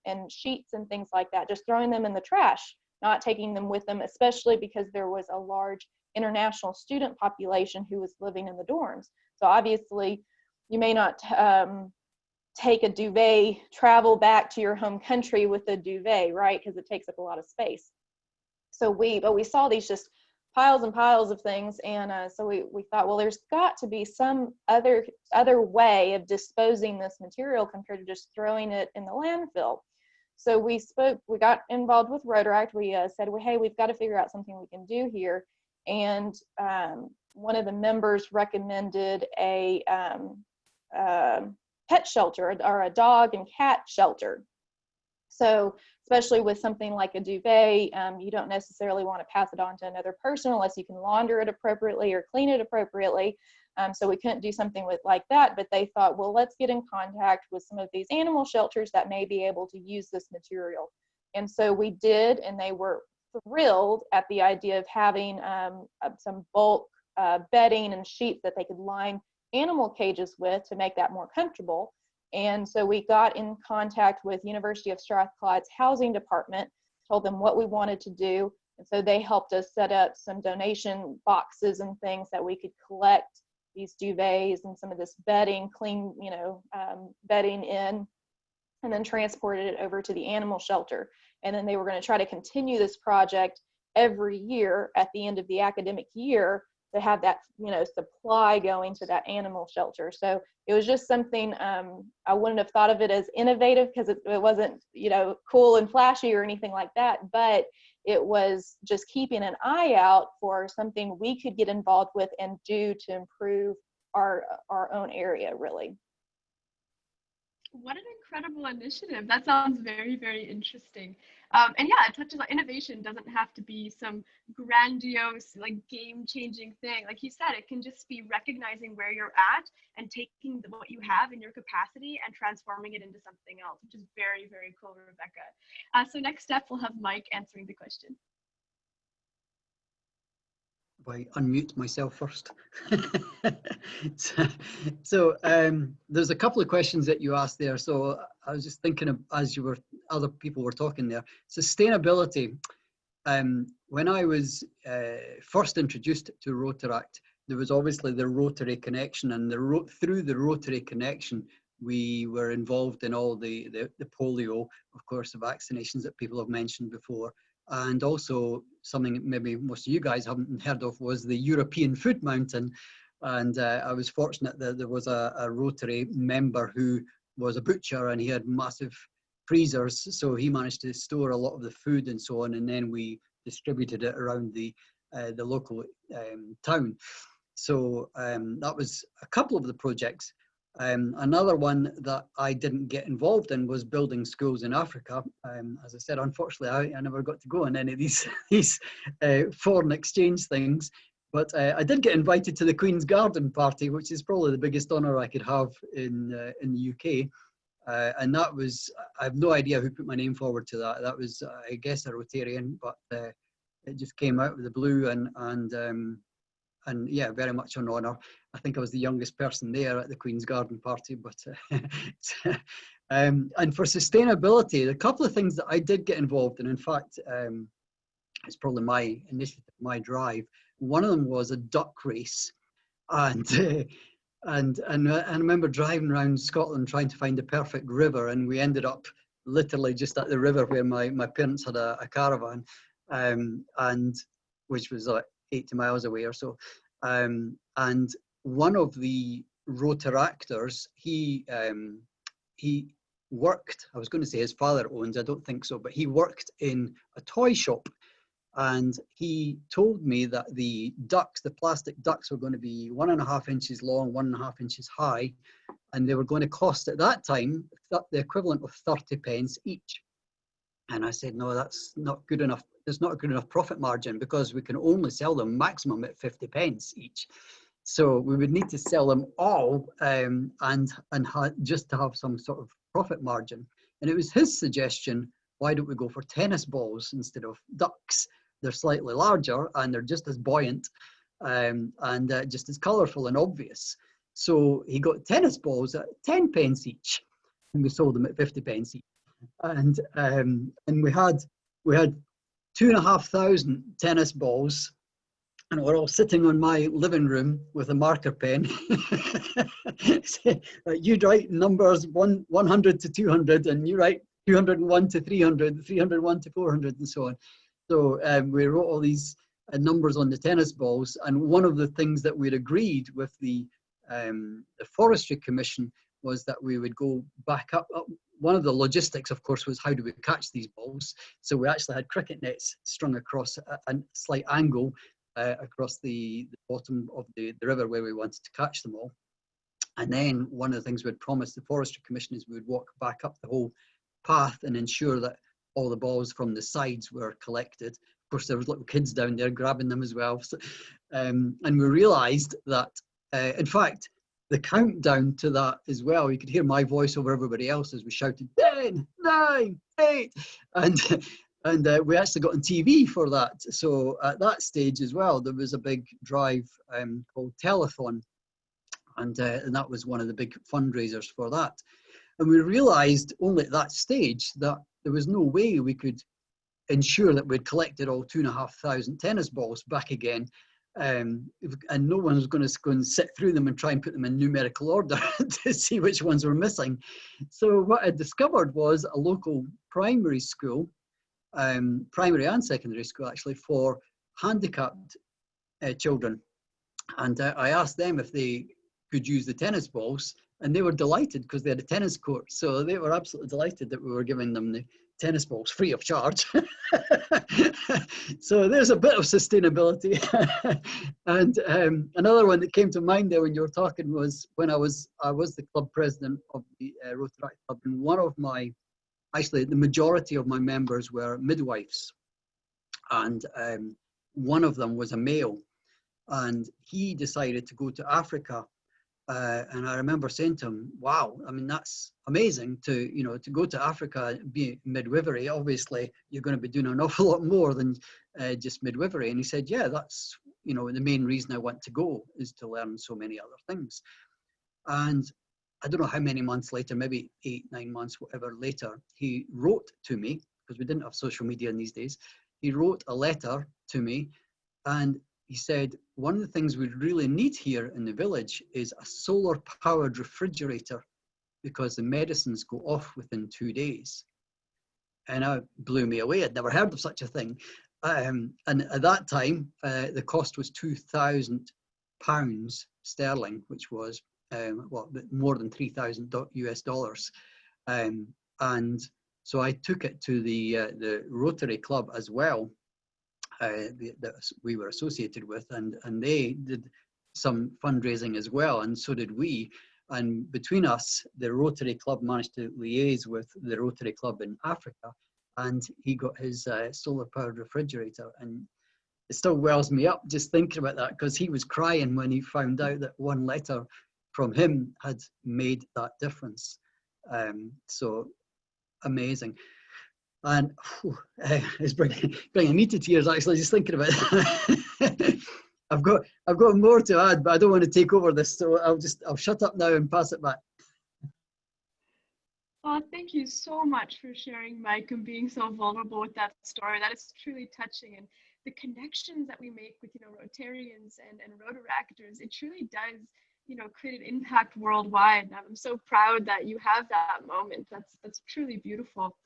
and sheets and things like that, just throwing them in the trash, not taking them with them, especially because there was a large international student population who was living in the dorms. So obviously, you may not take a duvet, travel back to your home country with a duvet, right? Because it takes up a lot of space. So we saw these just piles and piles of things, and so we thought, well, there's got to be some other way of disposing this material compared to just throwing it in the landfill. So we got involved with Rotaract. We said, well, hey, we've got to figure out something we can do here. And one of the members recommended a pet shelter, or a dog and cat shelter. So especially with something like a duvet, you don't necessarily want to pass it on to another person unless you can launder it appropriately or clean it appropriately. So we couldn't do something like that, but they thought, well, let's get in contact with some of these animal shelters that may be able to use this material. And so we did, and they were thrilled at the idea of having some bulk bedding and sheets that they could line animal cages with to make that more comfortable. And so we got in contact with University of Strathclyde's housing department, told them what we wanted to do. And so they helped us set up some donation boxes and things that we could collect these duvets and some of this bedding, clean, bedding in, and then transported it over to the animal shelter. And then they were going to try to continue this project every year at the end of the academic year to have that, supply going to that animal shelter. So it was just something, I wouldn't have thought of it as innovative because it wasn't, cool and flashy or anything like that, but it was just keeping an eye out for something we could get involved with and do to improve our own area, really. What an incredible initiative. That sounds very, very interesting. And yeah, it touches on innovation. Doesn't have to be some grandiose, like game-changing thing. Like you said, it can just be recognizing where you're at and taking what you have in your capacity and transforming it into something else, which is very, very cool, Rebekah. So next up, we'll have Mike answering the question. I unmute myself first. So there's a couple of questions that you asked there. So I was just thinking of, as other people were talking there, sustainability. When I was first introduced to Rotaract, there was obviously the Rotary connection, and through the Rotary connection, we were involved in all the polio, of course, the vaccinations that people have mentioned before. And also something that maybe most of you guys haven't heard of was the European Food Mountain. And I was fortunate that there was a Rotary member who was a butcher, and he had massive freezers. So he managed to store a lot of the food and so on. And then we distributed it around the local town. So that was a couple of the projects. Another one that I didn't get involved in was building schools in Africa. As I said, unfortunately, I never got to go on any of these foreign exchange things, but I did get invited to the Queen's Garden party, which is probably the biggest honour I could have in the UK. And that was, I have no idea who put my name forward to that. That was, I guess, a Rotarian, but it just came out of the blue, and yeah, very much an honour. I think I was the youngest person there at the Queen's Garden party, but and for sustainability, a couple of things that I did get involved in fact, it's probably my initiative, my drive. One of them was a duck race, and I remember driving around Scotland trying to find the perfect river, and we ended up literally just at the river where my parents had a caravan, and which was like 80 miles away or so. And one of the Rotaractors, he worked, I was going to say his father owns, I don't think so, but he worked in a toy shop. And he told me that the ducks, the plastic ducks, were going to be 1.5 inches long, 1.5 inches high, and they were going to cost at that time the equivalent of 30 pence each. And I said, no, that's not good enough. There's not a good enough profit margin because we can only sell them maximum at 50 pence each. So we would need to sell them all just to have some sort of profit margin. And it was his suggestion, why don't we go for tennis balls instead of ducks? They're slightly larger and they're just as buoyant and just as colourful and obvious. So he got tennis balls at 10 pence each, and we sold them at 50 pence each. And we had 2,500 tennis balls, and we're all sitting on my living room with a marker pen. You'd write numbers 100 to 200, and you write 201 to 300, 301 to 400, and so on. So we wrote all these numbers on the tennis balls, and one of the things that we'd agreed with the Forestry Commission was that we would go back up. One of the logistics, of course, was how do we catch these balls? So we actually had cricket nets strung across a slight angle across the bottom of the river where we wanted to catch them all. And then one of the things we'd promised the Forestry Commission is we would walk back up the whole path and ensure that all the balls from the sides were collected. Of course, there was little kids down there grabbing them as well. So, and we realized that, in fact, the countdown to that as well, you could hear my voice over everybody else as we shouted 10, 9, 8, and we actually got on TV for that. So at that stage as well, there was a big drive called Telethon, and that was one of the big fundraisers for that. And we realized only at that stage that there was no way we could ensure that we'd collected all 2,500 tennis balls back again. And no one was going to go and sit through them and try and put them in numerical order to see which ones were missing. So what I discovered was a local primary school, primary and secondary school actually, for handicapped children. And I asked them if they could use the tennis balls, and they were delighted because they had a tennis court. So they were absolutely delighted that we were giving them the tennis balls free of charge. So there's a bit of sustainability. And another one that came to mind there when you were talking was when I was the club president of the Rotaract Club, and one of my, actually the majority of my members were midwives, and one of them was a male, and he decided to go to Africa. And I remember saying to him, wow, I mean, that's amazing to go to Africa and be midwifery. Obviously, you're going to be doing an awful lot more than just midwifery. And he said, yeah, that's, the main reason I want to go is to learn so many other things. And I don't know how many months later, maybe 8, 9 months, whatever later, he wrote to me, because we didn't have social media in these days. He wrote a letter to me, and he said, one of the things we really need here in the village is a solar powered refrigerator, because the medicines go off within 2 days. And it blew me away. I'd never heard of such a thing. And at that time, the cost was £2,000 sterling, which was more than $3,000 US. And so I took it to the Rotary Club as well, that we were associated with, and they did some fundraising as well, and so did we. And between us, the Rotary Club managed to liaise with the Rotary Club in Africa, and he got his solar powered refrigerator. And it still wells me up just thinking about that, because he was crying when he found out that one letter from him had made that difference. So amazing. And it's bringing me to tears, actually, just thinking about it. I've got more to add, but I don't want to take over this, so I'll shut up now and pass it back. Well, thank you so much for sharing, Mike, and being so vulnerable with that story. That is truly touching, and the connections that we make with Rotarians and Rotaractors, it truly does create an impact worldwide. I'm so proud that you have that moment. That's truly beautiful.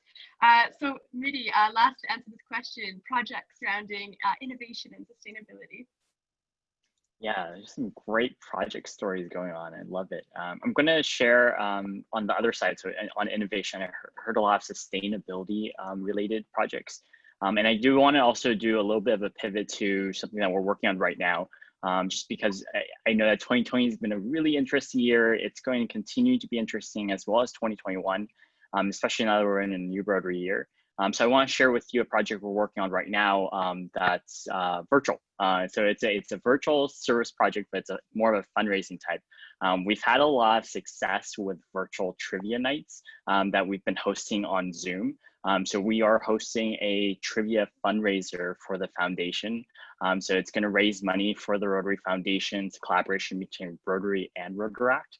So Mitty, last to answer this question, projects surrounding innovation and sustainability. Yeah, there's some great project stories going on. I love it. I'm going to share on the other side, so on innovation, I heard a lot of sustainability related projects. And I do want to also do a little bit of a pivot to something that we're working on right now, just because I know that 2020 has been a really interesting year. It's going to continue to be interesting, as well as 2021, especially now that we're in a new Rotary year. So I want to share with you a project we're working on right now that's virtual. So it's a virtual service project, but it's more of a fundraising type. We've had a lot of success with virtual trivia nights that we've been hosting on Zoom. So we are hosting a trivia fundraiser for the foundation. So it's going to raise money for the Rotary Foundation. It's a collaboration between Rotary and Rotaract.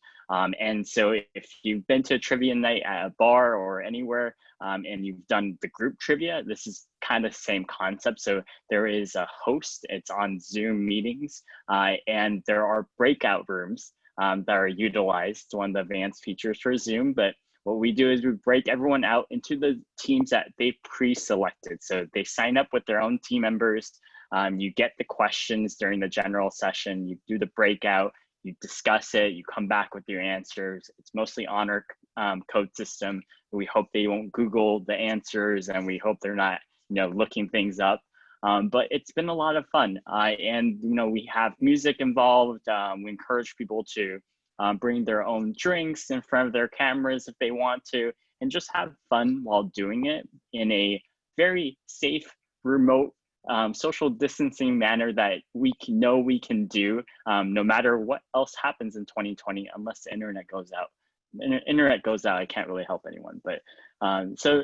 And so if you've been to a trivia night at a bar or anywhere, and you've done the group trivia, this is kind of the same concept. So there is a host, it's on Zoom meetings, and there are breakout rooms that are utilized, one of the advanced features for Zoom. But what we do is we break everyone out into the teams that they pre-selected. So they sign up with their own team members. You get the questions during the general session, you do the breakout, you discuss it, you come back with your answers. It's mostly on our code system. We hope they won't Google the answers, and we hope they're not, looking things up. But it's been a lot of fun. And, we have music involved. We encourage people to bring their own drinks in front of their cameras if they want to, and just have fun while doing it in a very safe, remote, social distancing manner that we can do no matter what else happens in 2020, unless the internet goes out. Internet goes out, I can't really help anyone. But so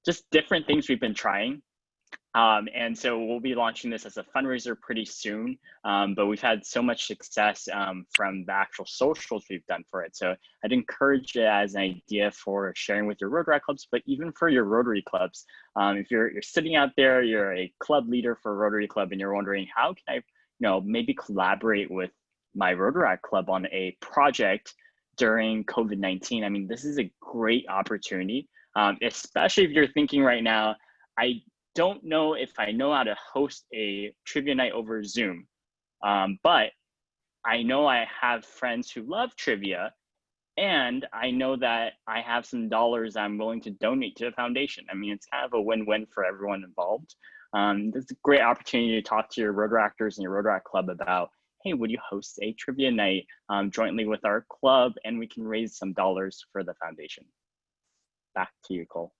just different things we've been trying. And so we'll be launching this as a fundraiser pretty soon, but we've had so much success from the actual socials we've done for it. So I'd encourage it as an idea for sharing with your Rotaract clubs, but even for your Rotary clubs. If you're sitting out there, you're a club leader for a Rotary club, and you're wondering, how can I, maybe collaborate with my Rotaract club on a project during COVID-19? I mean, this is a great opportunity, especially if you're thinking right now, I don't know if I know how to host a trivia night over Zoom, but I know I have friends who love trivia, and I know that I have some dollars I'm willing to donate to the foundation. I mean, it's kind of a win-win for everyone involved. This is a great opportunity to talk to your Rotaractors and your Rotaract club about, hey, would you host a trivia night jointly with our club, and we can raise some dollars for the foundation. Back to you, Cole.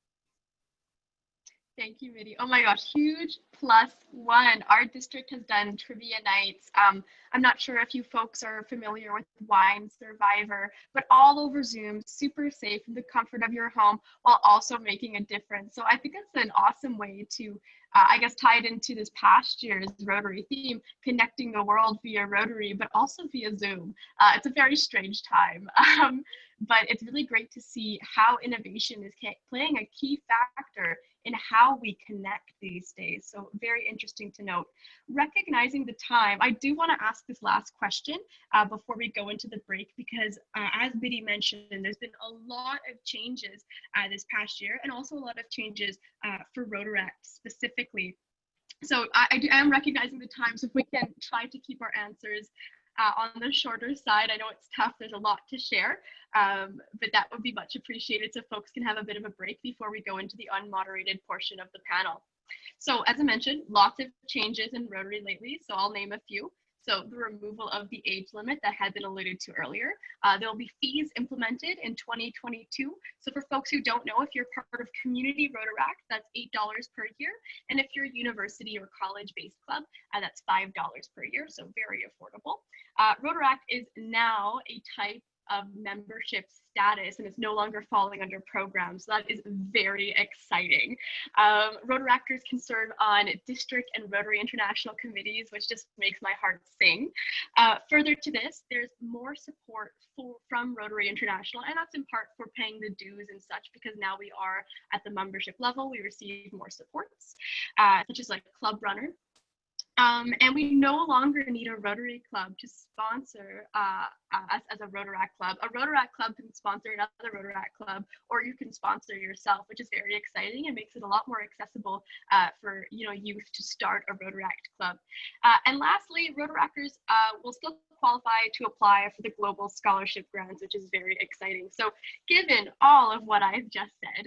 Thank you, Mitty. Oh my gosh, huge +1. Our district has done trivia nights. I'm not sure if you folks are familiar with Wine Survivor, but all over Zoom, super safe in the comfort of your home while also making a difference. So I think that's an awesome way to, I guess, tie it into this past year's Rotary theme, connecting the world via Rotary, but also via Zoom. It's a very strange time. But it's really great to see how innovation is playing a key factor in how we connect these days. So very interesting to note. Recognizing the time, I do want to ask this last question before we go into the break, because as Mitty mentioned, there's been a lot of changes this past year, and also a lot of changes for Rotaract specifically. So I am recognizing the time, so if we can try to keep our answers on the shorter side. I know it's tough, there's a lot to share, but that would be much appreciated so folks can have a bit of a break before we go into the unmoderated portion of the panel. So as I mentioned, lots of changes in Rotary lately, so I'll name a few. So the removal of the age limit that had been alluded to earlier. There will be fees implemented in 2022. So for folks who don't know, if you're part of Community Rotaract, that's $8 per year. And if you're a university or college-based club, that's $5 per year, so very affordable. Rotaract is now a type of membership status, and it's no longer falling under programs. So that is very exciting. Rotaractors can serve on district and Rotary International committees, which just makes my heart sing. Further to this, there's more support from Rotary International, and that's in part for paying the dues and such, because now we are at the membership level, we receive more supports, such as like Club Runner. And we no longer need a Rotary Club to sponsor us as a Rotaract Club. A Rotaract Club can sponsor another Rotaract Club, or you can sponsor yourself, which is very exciting and makes it a lot more accessible for youth to start a Rotaract Club. And lastly, Rotaractors will still qualify to apply for the Global Scholarship Grants, which is very exciting. So given all of what I've just said,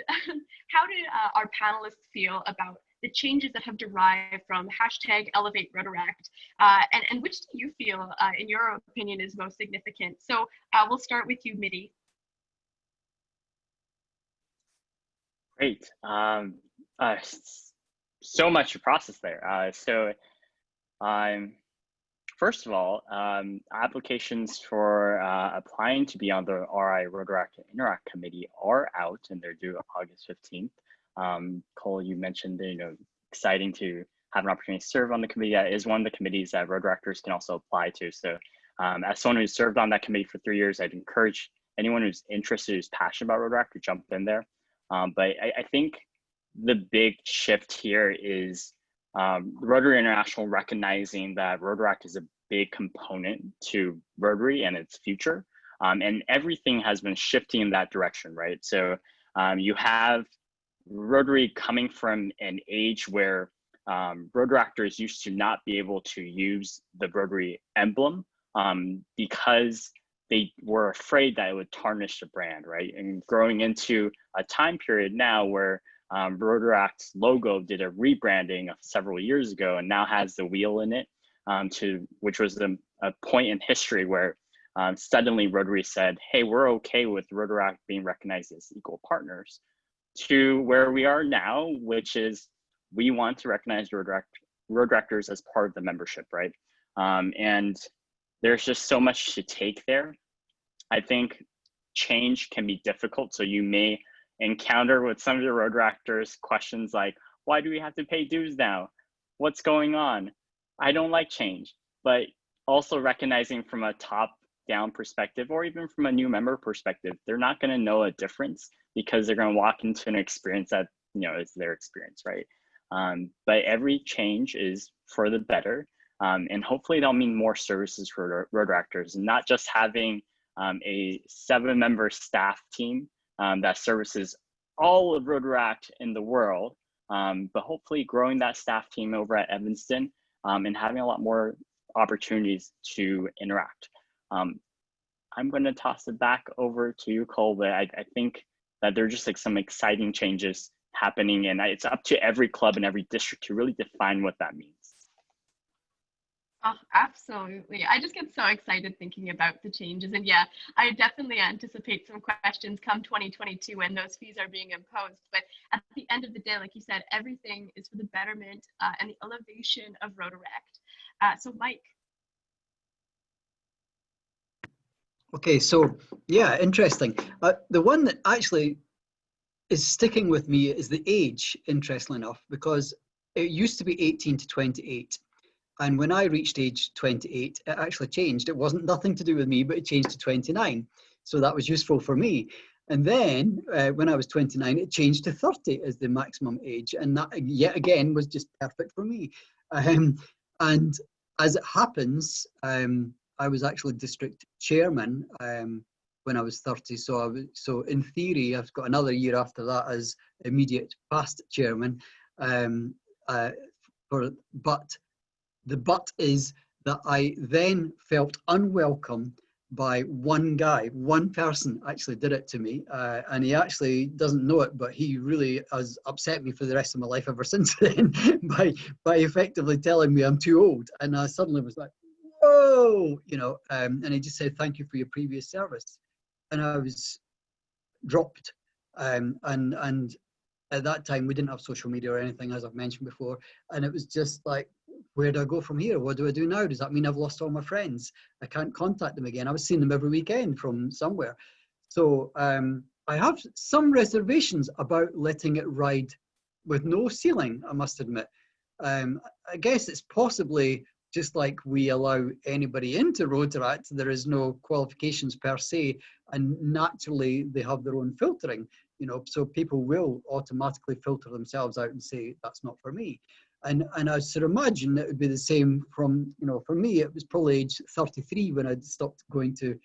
how do our panelists feel about the changes that have derived from #ElevateRotaract, and which do you feel, in your opinion, is most significant? So we'll start with you, Mitty. Great. So much to process there. First of all, applications for applying to be on the RI Rotaract Interact Committee are out, and they're due August 15th. Cole, you mentioned, exciting to have an opportunity to serve on the committee. That is one of the committees that Rotaractors can also apply to. So as someone who's served on that committee for 3 years, I'd encourage anyone who's interested, who's passionate about Rotaract, to jump in there. But I think the big shift here is Rotary International recognizing that Rotaract is a big component to Rotary and its future. And everything has been shifting in that direction, right? So you have Rotary coming from an age where Rotaractors used to not be able to use the Rotary emblem because they were afraid that it would tarnish the brand, right? And growing into a time period now where Rotaract's logo did a rebranding of several years ago and now has the wheel in it, which was a point in history where suddenly Rotary said, hey, we're okay with Rotaract being recognized as equal partners, to where we are now, which is we want to recognize Rotaractors as part of the membership, right? And there's just so much to take there. I think change can be difficult. So you may encounter with some of your Rotaractors questions like, why do we have to pay dues now? What's going on? I don't like change, but also recognizing from a top-down perspective, or even from a new member perspective, they're not going to know a difference because they're going to walk into an experience that is their experience, right? But every change is for the better, and hopefully that'll mean more services for Rotaractors, and not just having a 7-member staff team that services all of Rotaract in the world, but hopefully growing that staff team over at Evanston and having a lot more opportunities to interact. I'm going to toss it back over to you, Cole, but I think that there are just like some exciting changes happening, and it's up to every club and every district to really define what that means. Oh, absolutely. I just get so excited thinking about the changes. And yeah, I definitely anticipate some questions come 2022 when those fees are being imposed. But at the end of the day, like you said, everything is for the betterment and the elevation of Rotaract. So Mike. Okay, so yeah, interesting. The one that actually is sticking with me is the age, interestingly enough, because it used to be 18 to 28. And when I reached age 28, it actually changed. It wasn't nothing to do with me, but it changed to 29. So that was useful for me. And then when I was 29, it changed to 30 as the maximum age. And that, yet again, was just perfect for me. And as it happens, I was actually district chairman when I was 30. So in theory, I've got another year after that as immediate past chairman. The but is that I then felt unwelcome by one guy. One person actually did it to me, and he actually doesn't know it, but he really has upset me for the rest of my life ever since then by effectively telling me I'm too old. And I suddenly was like, whoa, and he just said, thank you for your previous service. And I was dropped. And at that time, we didn't have social media or anything, as I've mentioned before. And it was just like, where do I go from here? What do I do now? Does that mean I've lost all my friends? I can't contact them again. I was seeing them every weekend from somewhere. So I have some reservations about letting it ride with no ceiling, I must admit. I guess it's possibly just like we allow anybody into Rotaract, there is no qualifications per se, and naturally they have their own filtering, so people will automatically filter themselves out and say, that's not for me. And I sort of imagine it would be the same from, you know, for me, it was probably age 33 when I stopped going to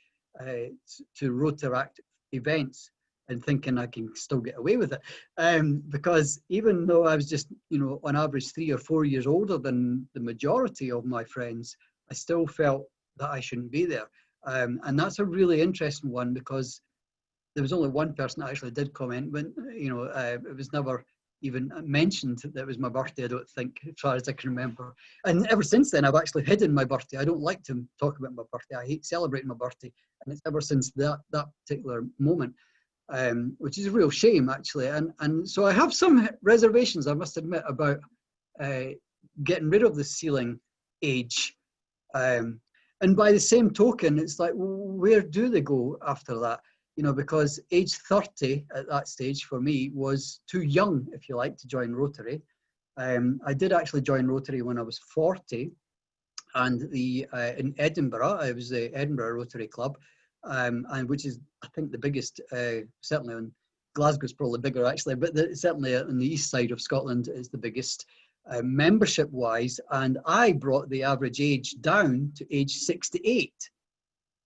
Rotaract events and thinking I can still get away with it. Because even though I was just, you know, on average 3 or 4 years older than the majority of my friends, I still felt that I shouldn't be there. And that's a really interesting one, because there was only one person that actually did comment, but, you know, it was never even mentioned that it was my birthday, I don't think, as far as I can remember. And ever since then, I've actually hidden my birthday. I don't like to talk about my birthday. I hate celebrating my birthday. And it's ever since that particular moment, which is a real shame, actually. And so I have some reservations, I must admit, about getting rid of the ceiling age. And by the same token, it's like, where do they go after that? You know, because age 30 at that stage for me was too young, if you like, to join Rotary. I did actually join Rotary when I was 40, and in Edinburgh, I was the Edinburgh Rotary Club, and which is, I think, the biggest, certainly on Glasgow's probably bigger actually, but certainly on the east side of Scotland is the biggest membership-wise, and I brought the average age down to age 68.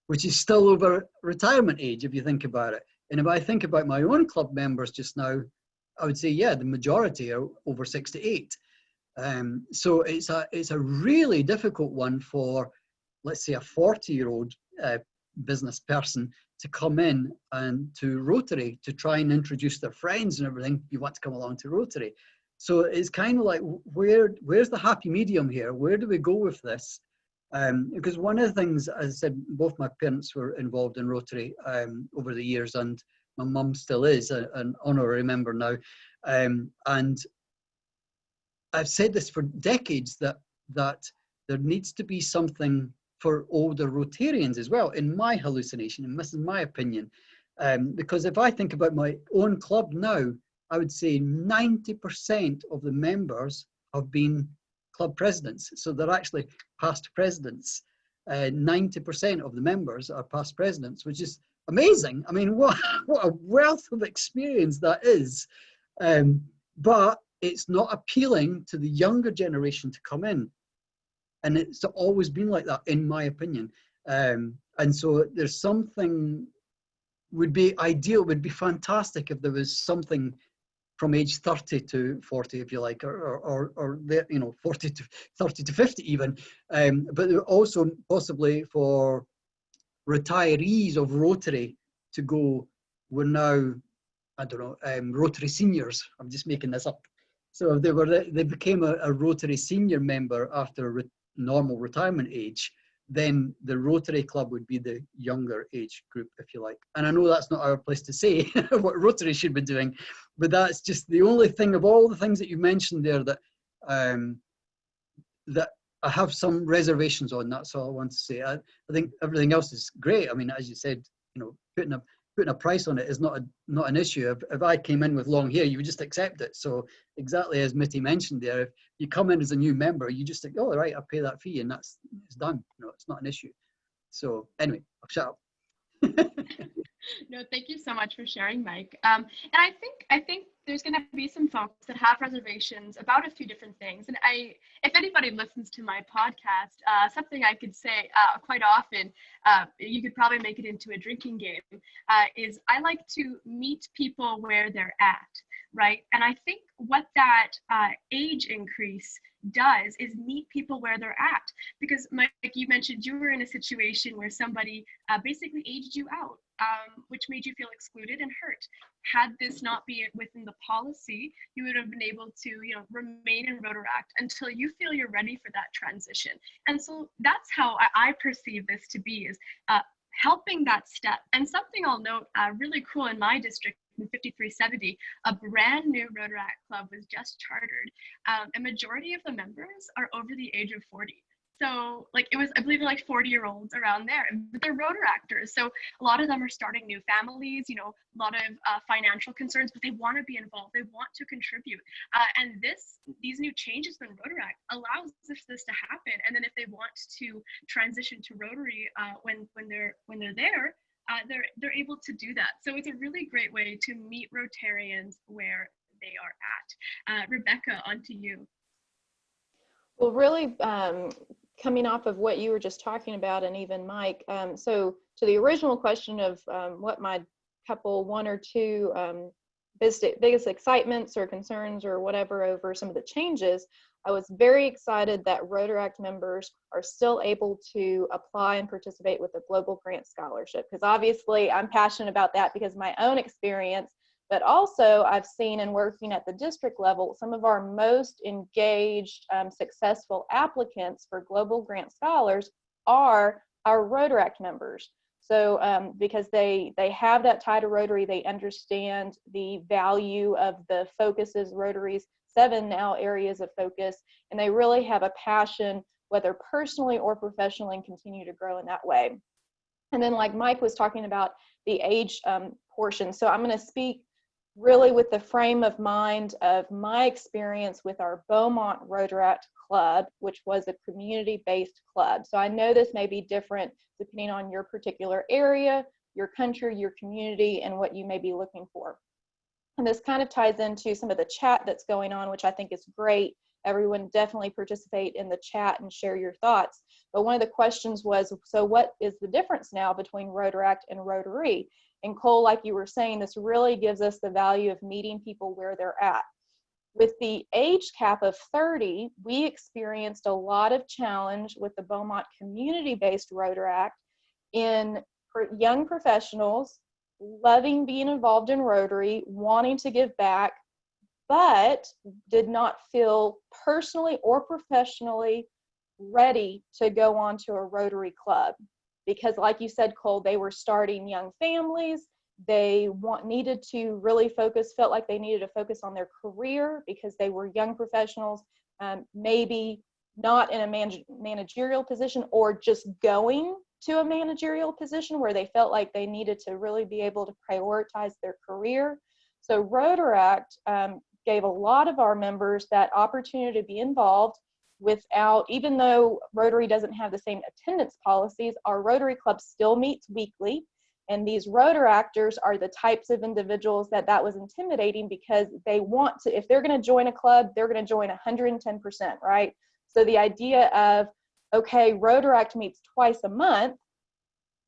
Which is still over retirement age, if you think about it. And if I think about my own club members just now, I would say, yeah, the majority are over 68. So it's a really difficult one for, let's say, a 40-year-old business person to come in and to Rotary to try and introduce their friends and everything. You want to come along to Rotary. So it's kind of like, where's the happy medium here? Where do we go with this? Because one of the things, as I said, both my parents were involved in Rotary over the years, and my mum still is, an honorary member now. And I've said this for decades, that there needs to be something for older Rotarians as well, in my hallucination, and this is my opinion. Because if I think about my own club now, I would say 90% of the members have been club presidents, so they're actually past presidents. 90% of the members are past presidents, which is amazing. I mean, what a wealth of experience that is. But it's not appealing to the younger generation to come in, and it's always been like that, in my opinion. And so there's something would be ideal, would be fantastic if there was something from age 30 to 40, if you like, or you know, 40 to 30 to 50 even, but also possibly for retirees of Rotary to go, we're now, I don't know, Rotary seniors. I'm just making this up. So if they became a Rotary senior member after normal retirement age, then the Rotary Club would be the younger age group, if you like. And I know that's not our place to say what Rotary should be doing, but that's just the only thing of all the things that you mentioned there that that I have some reservations on. That's all I want to say. I think everything else is great. I mean, as you said, you know, putting a price on it is not an issue. If I came in with long hair, you would just accept it. So exactly as Mitty mentioned there, if you come in as a new member, you just think, oh, right, I'll pay that fee, and it's done. You know, it's not an issue. So anyway, I'll shut up. No, thank you so much for sharing, Mike. And I think there's going to be some folks that have reservations about a few different things. And if anybody listens to my podcast, something I could say quite often, you could probably make it into a drinking game, is I like to meet people where they're at, right? And I think what that age increase does is meet people where they're at. Because Mike, you mentioned you were in a situation where somebody basically aged you out, which made you feel excluded and hurt. Had this not be within the policy, you would have been able to, you know, remain in Rotaract until you feel you're ready for that transition. And so that's how I perceive this to be, is helping that step. And something I'll note really cool in my district, in 5370, a brand new Rotaract club was just chartered. A majority of the members are over the age of 40. So like it was, I believe, like 40-year-olds around there, but they're Rotaractors. So a lot of them are starting new families, you know, a lot of financial concerns, but they want to be involved. They want to contribute. And these new changes in Rotaract allows this to happen. And then if they want to transition to Rotary when they're there, they're able to do that. So it's a really great way to meet Rotarians where they are at. Rebekah, on to you. Well, really, coming off of what you were just talking about, and even Mike, so to the original question of what my one or two biggest excitements or concerns or whatever over some of the changes, I was very excited that Rotaract members are still able to apply and participate with a global grant scholarship, because obviously I'm passionate about that because of my own experience, but also I've seen in working at the district level, some of our most engaged, successful applicants for global grant scholars are our Rotaract members. So because they have that tie to Rotary, they understand the value of the focuses, Rotary's 7 now areas of focus, and they really have a passion, whether personally or professionally, and continue to grow in that way. And then like Mike was talking about the age portion. So I'm going to speak really with the frame of mind of my experience with our Beaumont Rotaract Club, which was a community-based club. So I know this may be different depending on your particular area, your country, your community, and what you may be looking for. And this kind of ties into some of the chat that's going on, which I think is great. Everyone definitely participate in the chat and share your thoughts. But one of the questions was, so what is the difference now between Rotaract and Rotary? And Cole, like you were saying, this really gives us the value of meeting people where they're at. With the age cap of 30, we experienced a lot of challenge with the Beaumont community-based Rotaract in young professionals loving being involved in Rotary, wanting to give back, but did not feel personally or professionally ready to go on to a Rotary club. Because like you said, Cole, they were starting young families. They needed to really focus, felt like they needed to focus on their career because they were young professionals, maybe not in a managerial position or just going to a managerial position where they felt like they needed to really be able to prioritize their career. So Rotaract gave a lot of our members that opportunity to be involved without, even though Rotary doesn't have the same attendance policies, our Rotary Club still meets weekly. And these Rotaractors are the types of individuals that was intimidating because they want to, if they're going to join a club, they're going to join 110%, right? So the idea of, okay, Rotaract meets twice a month,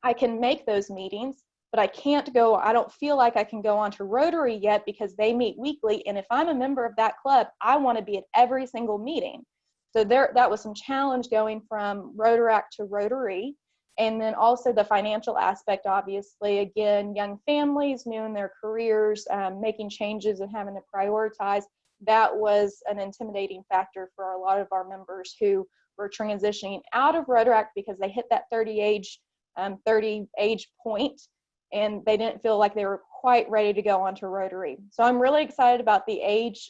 I can make those meetings, but I can't go, I don't feel like I can go on to Rotary yet because they meet weekly. And if I'm a member of that club, I want to be at every single meeting. So that was some challenge going from Rotaract to Rotary. And then also the financial aspect, obviously, again, young families, new in their careers, making changes and having to prioritize. That was an intimidating factor for a lot of our members who were transitioning out of Rotaract because they hit that 30 age point and they didn't feel like they were quite ready to go on to Rotary. So I'm really excited about the age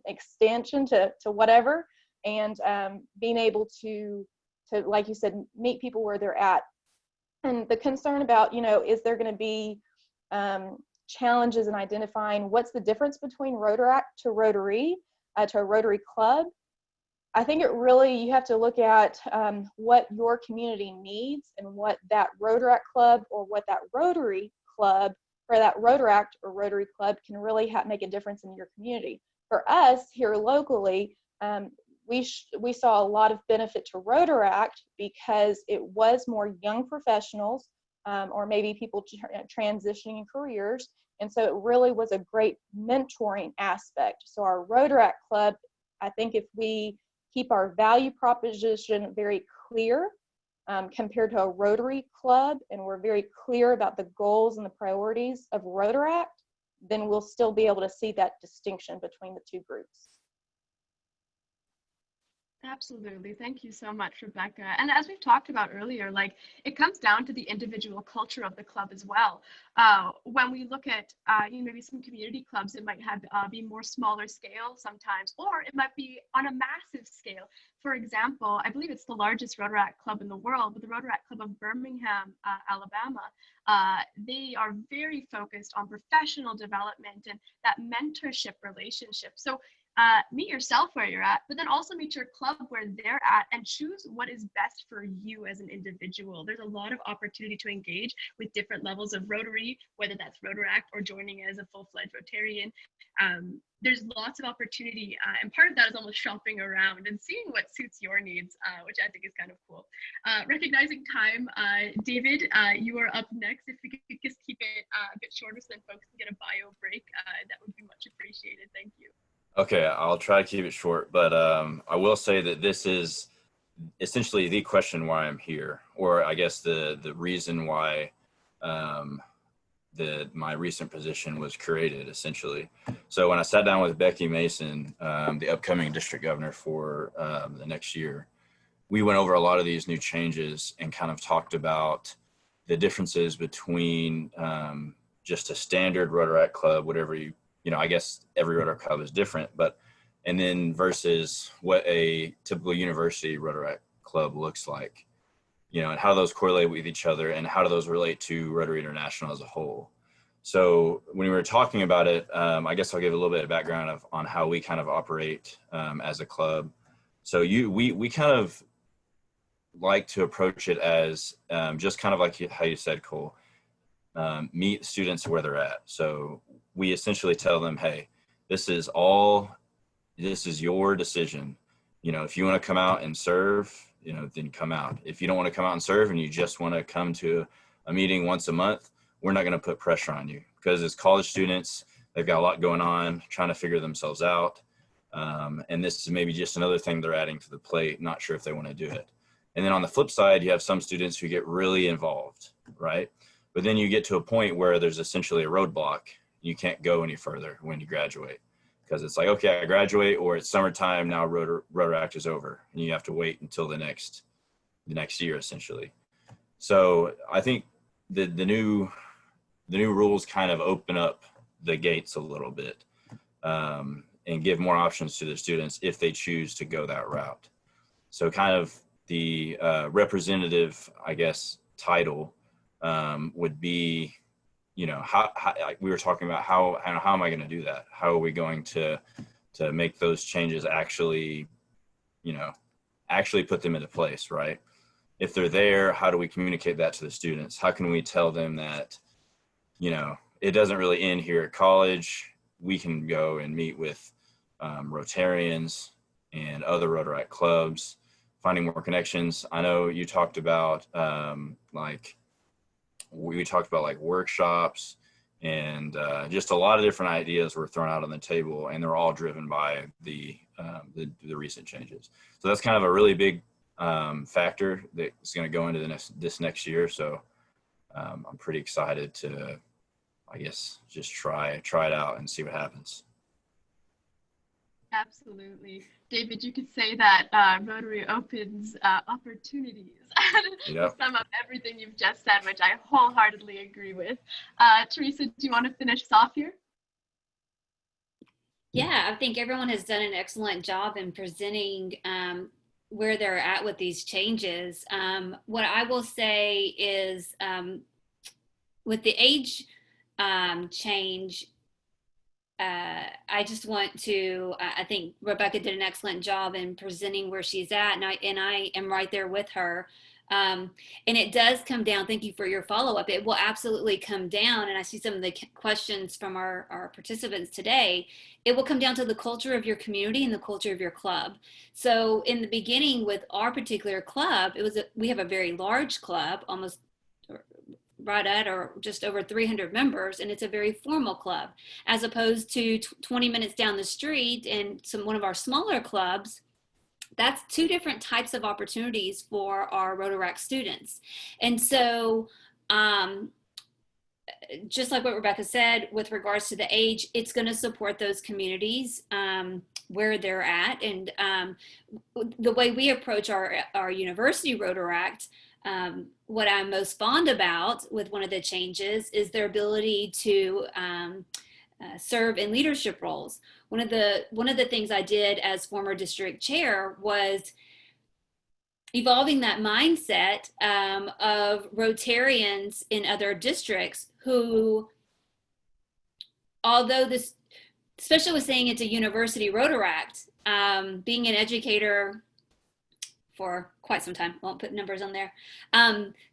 extension to whatever, and being able to, like you said, meet people where they're at. And the concern about, is there going to be challenges in identifying what's the difference between Rotaract to Rotary, to a Rotary club? I think it really, you have to look at what your community needs and what that Rotaract club or what that Rotary club or that Rotaract or Rotary club can really make a difference in your community. For us here locally, we saw a lot of benefit to Rotaract because it was more young professionals or maybe people transitioning careers. And so it really was a great mentoring aspect. So our Rotaract club, I think if we keep our value proposition very clear compared to a Rotary club, and we're very clear about the goals and the priorities of Rotaract, then we'll still be able to see that distinction between the two groups. Absolutely. Thank you so much, Rebekah. And as we've talked about earlier, like it comes down to the individual culture of the club as well. When we look at maybe some community clubs, it might have be more smaller scale sometimes, or it might be on a massive scale. For example, I believe it's the largest Rotaract club in the world, but the Rotaract Club of Birmingham, Alabama, they are very focused on professional development and that mentorship relationship. So meet yourself where you're at, but then also meet your club where they're at and choose what is best for you as an individual. There's a lot of opportunity to engage with different levels of Rotary, whether that's Rotaract or joining as a full-fledged Rotarian. There's lots of opportunity, and part of that is almost shopping around and seeing what suits your needs, which I think is kind of cool. Recognizing time, David, you are up next. If we could just keep it a bit shorter so then folks can get a bio break, that would be much appreciated. Thank you. Okay, I'll try to keep it short, but I will say that this is essentially the question why I'm here, or I guess the reason why my recent position was created, essentially. So when I sat down with Becky Mason, the upcoming district governor for the next year, we went over a lot of these new changes and kind of talked about the differences between just a standard Rotaract club, whatever I guess every Rotaract club is different, and then versus what a typical university Rotaract club looks like, and how those correlate with each other and how do those relate to Rotary International as a whole. So when we were talking about it, I guess I'll give a little bit of background on how we kind of operate as a club. So we kind of like to approach it as just kind of like how you said, Cole, meet students where they're at. So we essentially tell them, hey, this is your decision. If you want to come out and serve, then come out. If you don't want to come out and serve and you just want to come to a meeting once a month, we're not going to put pressure on you, because as college students, they've got a lot going on, trying to figure themselves out. And this is maybe just another thing they're adding to the plate, not sure if they want to do it. And then on the flip side, you have some students who get really involved, right? But then you get to a point where there's essentially a roadblock. You can't go any further when you graduate, because it's like, okay, I graduate, or it's summertime, now Rotaract is over, and you have to wait until the next year, essentially. So I think the new rules kind of open up the gates a little bit, and give more options to the students if they choose to go that route. So kind of the representative, I guess, title would be, how like we were talking about, how am I going to do that? How are we going to make those changes actually put them into place, right? If they're there, how do we communicate that to the students? How can we tell them that, it doesn't really end here at college. We can go and meet with Rotarians and other Rotaract clubs, finding more connections. I know you talked about we talked about like workshops, and just a lot of different ideas were thrown out on the table, and they're all driven by the recent changes. So that's kind of a really big factor that's going to go into this next year. So I'm pretty excited to, I guess, just try it out and see what happens. Absolutely. David, you could say that Rotary opens opportunities. Yep. Sum up everything you've just said, which I wholeheartedly agree with. Teresa, do you want to finish us off here? Yeah, I think everyone has done an excellent job in presenting where they're at with these changes. What I will say is with the age change, I just want to, I think Rebekah did an excellent job in presenting where she's at, and I am right there with her. And it does come down, thank you for your follow-up, it will absolutely come down, and I see some of the questions from our participants today, it will come down to the culture of your community and the culture of your club. So in the beginning with our particular club, we have a very large club, almost right at or just over 300 members, and it's a very formal club, as opposed to 20 minutes down the street and one of our smaller clubs. That's two different types of opportunities for our Rotaract students. And so just like what Rebekah said with regards to the age, it's going to support those communities where they're at. And the way we approach our university Rotaract, what I'm most fond about with one of the changes is their ability to serve in leadership roles. One of the things I did as former district chair was evolving that mindset of Rotarians in other districts who, although especially with saying it's a university Rotaract, being an educator for quite some time, won't put numbers on there.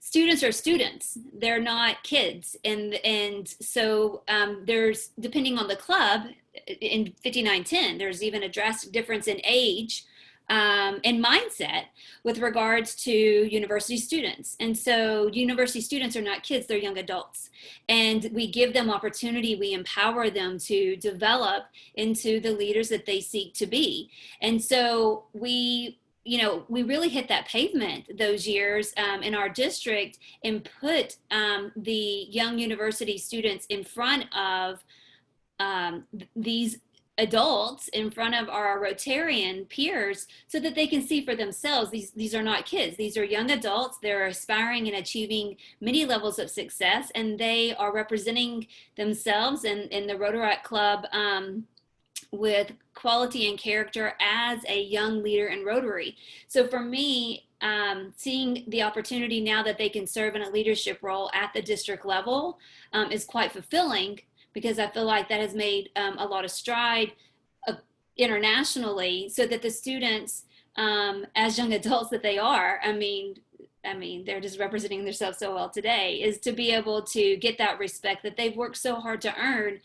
Students are students, they're not kids. And so there's, depending on the club, in 5910, there's even a drastic difference in age and mindset with regards to university students. And so university students are not kids, they're young adults. And we give them opportunity, we empower them to develop into the leaders that they seek to be. And so we really hit that pavement those years in our district and put the young university students in front of these adults, in front of our Rotarian peers, so that they can see for themselves, these are not kids, these are young adults. They're aspiring and achieving many levels of success, and they are representing themselves in the Rotaract Club with quality and character as a young leader in Rotary. So for me, seeing the opportunity now that they can serve in a leadership role at the district level is quite fulfilling, because I feel like that has made a lot of stride internationally, so that the students, as young adults that they are, I mean, they're just representing themselves so well today, is to be able to get that respect that they've worked so hard to earn,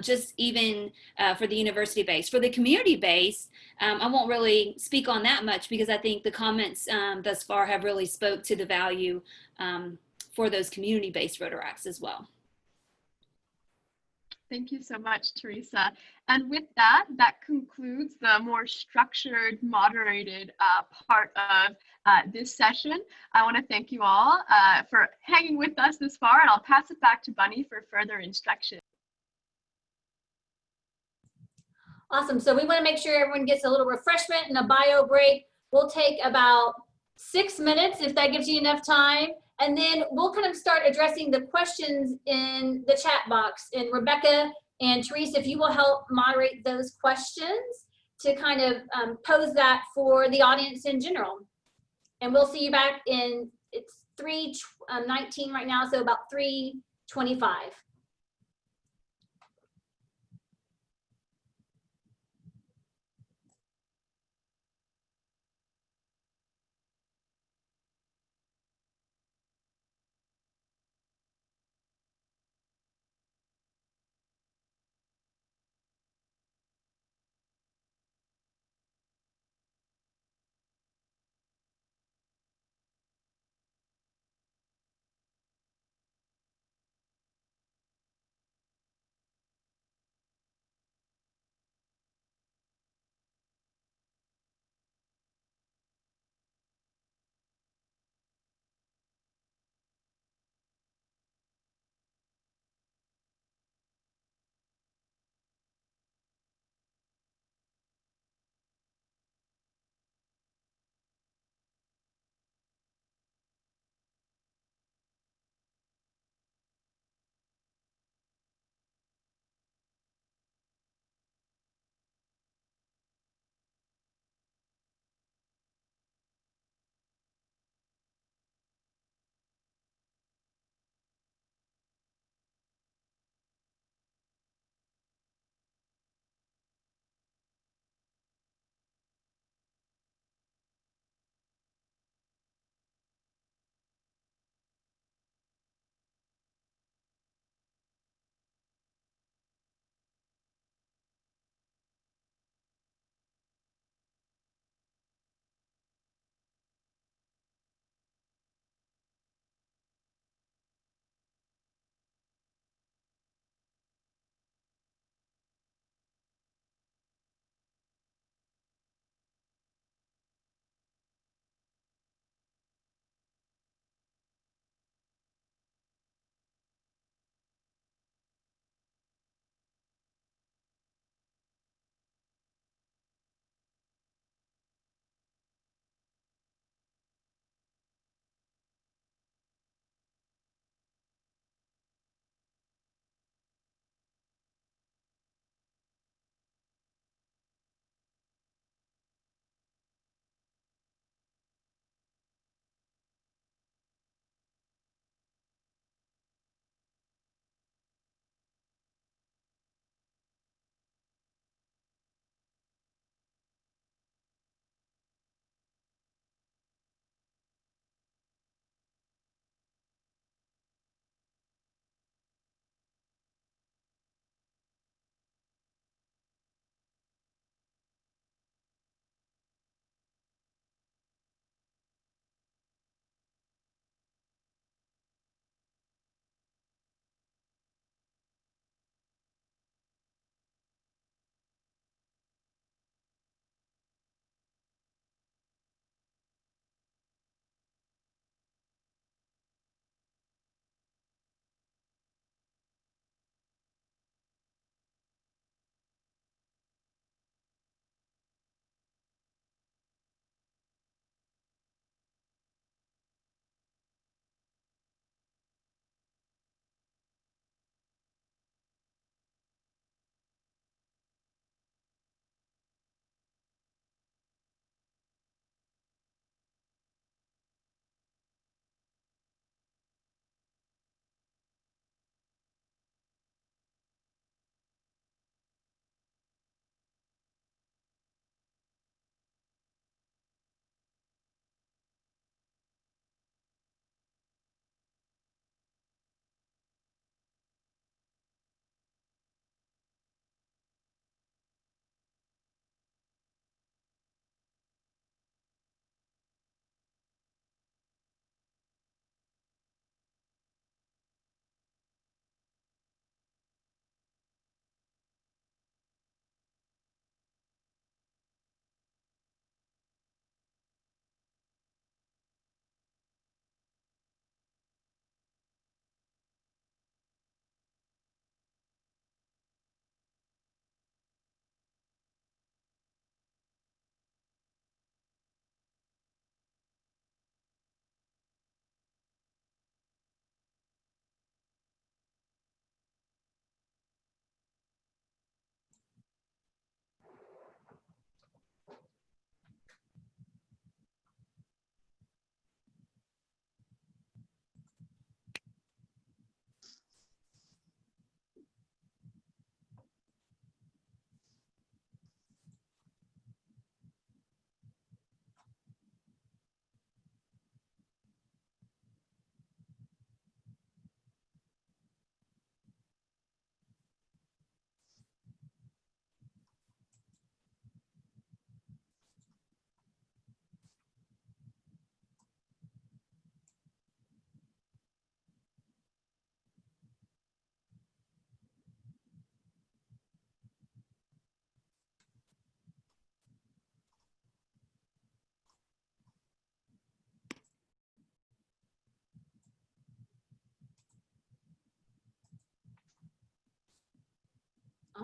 just even for the university base. For the community base, I won't really speak on that much, because I think the comments thus far have really spoke to the value for those community-based Rotaracts as well. Thank you so much, Teresa. And with that, that concludes the more structured, moderated part of this session. I want to thank you all for hanging with us this far, and I'll pass it back to Bunny for further instruction. Awesome. So we want to make sure everyone gets a little refreshment and a bio break. We'll take about 6 minutes, if that gives you enough time. And then we'll kind of start addressing the questions in the chat box. And Rebekah and Teresa, if you will help moderate those questions to kind of pose that for the audience in general. And we'll see you back in, it's 3:19 right now, so about 3:25.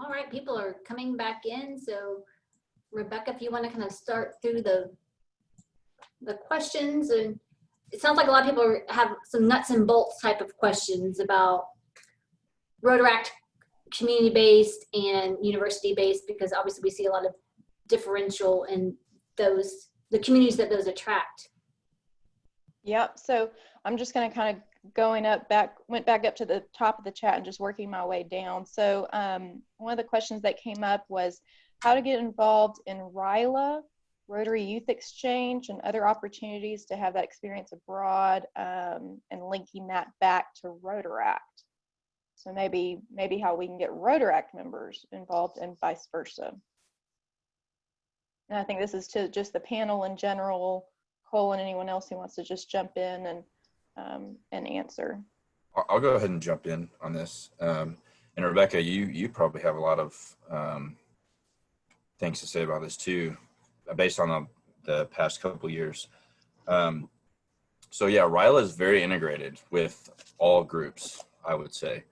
All right, people are coming back in. So Rebekah, if you want to kind of start through the questions, and it sounds like a lot of people have some nuts and bolts type of questions about Rotaract community-based and university-based, because obviously we see a lot of differential in those, the communities that those attract. Yep. So I'm just going to kind of went back up to the top of the chat and just working my way down. So one of the questions that came up was how to get involved in RYLA, Rotary Youth Exchange, and other opportunities to have that experience abroad, and linking that back to Rotaract. So maybe how we can get Rotaract members involved and vice versa. And I think this is to just the panel in general. Cole and anyone else who wants to just jump in and answer. I'll go ahead and jump in on this. And Rebekah, you probably have a lot of things to say about this too, based on the past couple years. So yeah, RYLA is very integrated with all groups, I would say.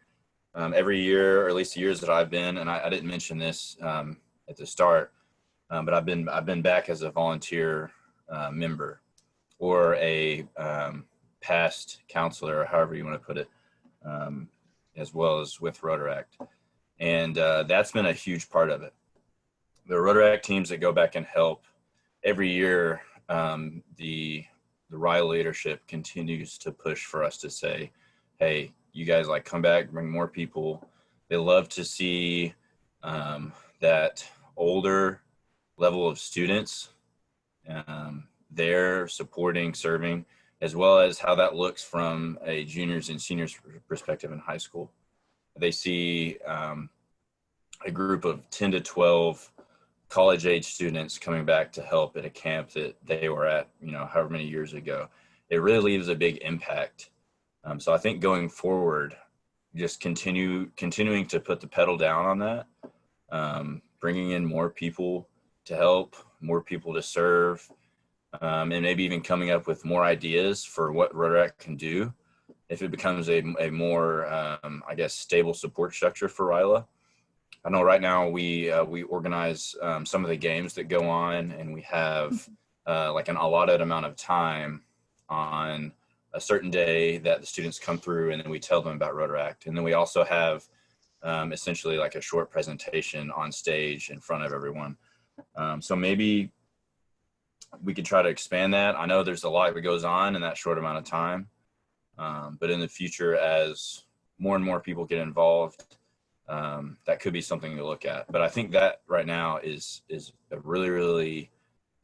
Every year, or at least the years that I've been, and I didn't mention this at the start, but I've been back as a volunteer member, or a past counselor, or however you want to put it, as well as with Rotaract. And that's been a huge part of it. The Rotaract teams that go back and help every year, the RYLA leadership continues to push for us to say, hey, you guys like come back, bring more people. They love to see that older level of students there supporting, serving, as well as how that looks from a juniors and seniors perspective in high school. They see a group of 10 to 12 college age students coming back to help at a camp that they were at, however many years ago. It really leaves a big impact. So I think going forward, just continuing to put the pedal down on that, bringing in more people to help, more people to serve, and maybe even coming up with more ideas for what Rotaract can do if it becomes a more, I guess, stable support structure for RYLA. I know right now we organize some of the games that go on, and we have like an allotted amount of time on a certain day that the students come through, and then we tell them about Rotaract. And then we also have essentially like a short presentation on stage in front of everyone. So maybe we could try to expand that. I know there's a lot that goes on in that short amount of time, but in the future, as more and more people get involved, that could be something to look at. But I think that right now is a really, really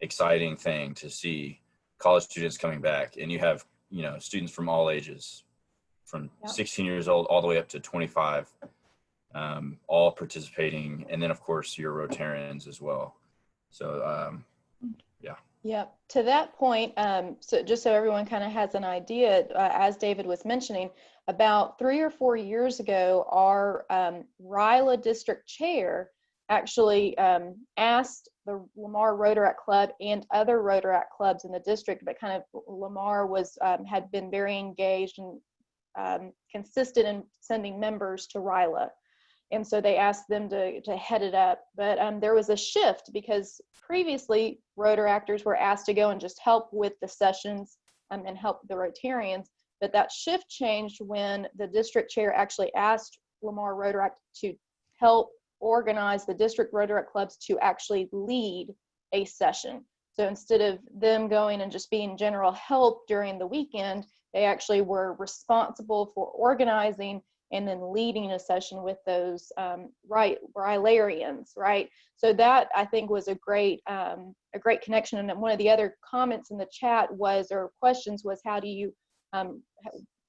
exciting thing to see college students coming back. And you have, students from all ages, from 16 years old all the way up to 25, all participating. And then of course your Rotarians as well. So, yeah. Yeah, to that point, so just so everyone kind of has an idea, as David was mentioning, about 3 or 4 years ago, our RYLA district chair actually asked the Lamar Rotaract Club and other Rotaract clubs in the district, but kind of Lamar was had been very engaged and consistent in sending members to RYLA. And so they asked them to head it up. But there was a shift, because previously Rotaractors were asked to go and just help with the sessions and help the Rotarians. But that shift changed when the district chair actually asked Lamar Rotaract to help organize the district Rotaract clubs to actually lead a session. So instead of them going and just being general help during the weekend, they actually were responsible for organizing and then leading a session with those Rylarians, right? So that, I think, was a great connection. And one of the other comments in the chat was, or questions was, how do you,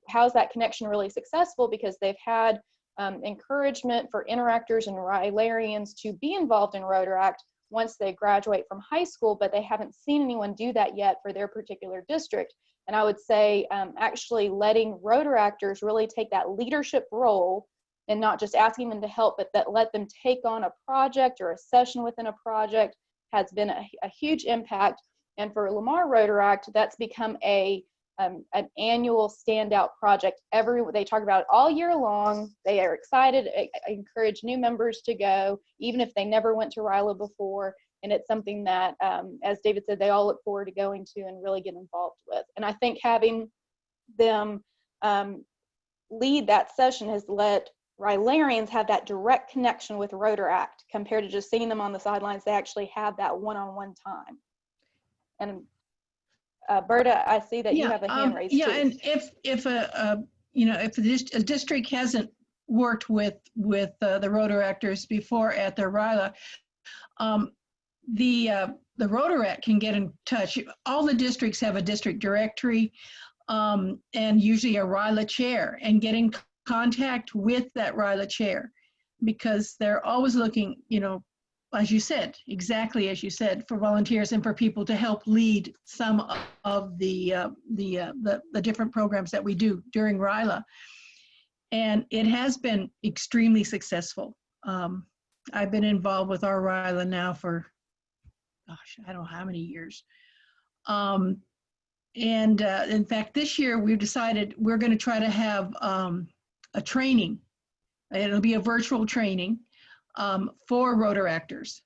how's that connection really successful? Because they've had encouragement for interactors and Rylarians to be involved in Rotaract once they graduate from high school, but they haven't seen anyone do that yet for their particular district. And I would say actually letting Rotaractors really take that leadership role and not just asking them to help, but that let them take on a project or a session within a project has been a huge impact. And for Lamar Rotaract, that's become a an annual standout project. They talk about it all year long. They are excited. I encourage new members to go, even if they never went to RILA before. And it's something that, as David said, they all look forward to going to and really get involved with. And I think having them lead that session has let RILArians have that direct connection with Rotaract compared to just seeing them on the sidelines. They actually have that one-on-one time. And Berta, I see that you have a hand raised too. And if a district hasn't worked with the Rotaractors before at their RILA, the Rotaract can get in touch. All the districts have a district directory and usually a RILA chair, and get in contact with that RILA chair, because they're always looking, as you said, exactly as you said, for volunteers and for people to help lead some of the different programs that we do during RILA. And it has been extremely successful. I've been involved with our RILA now for, gosh, I don't know how many years. In fact, this year we've decided we're going to try to have a training. It'll be a virtual training for Rotaractors.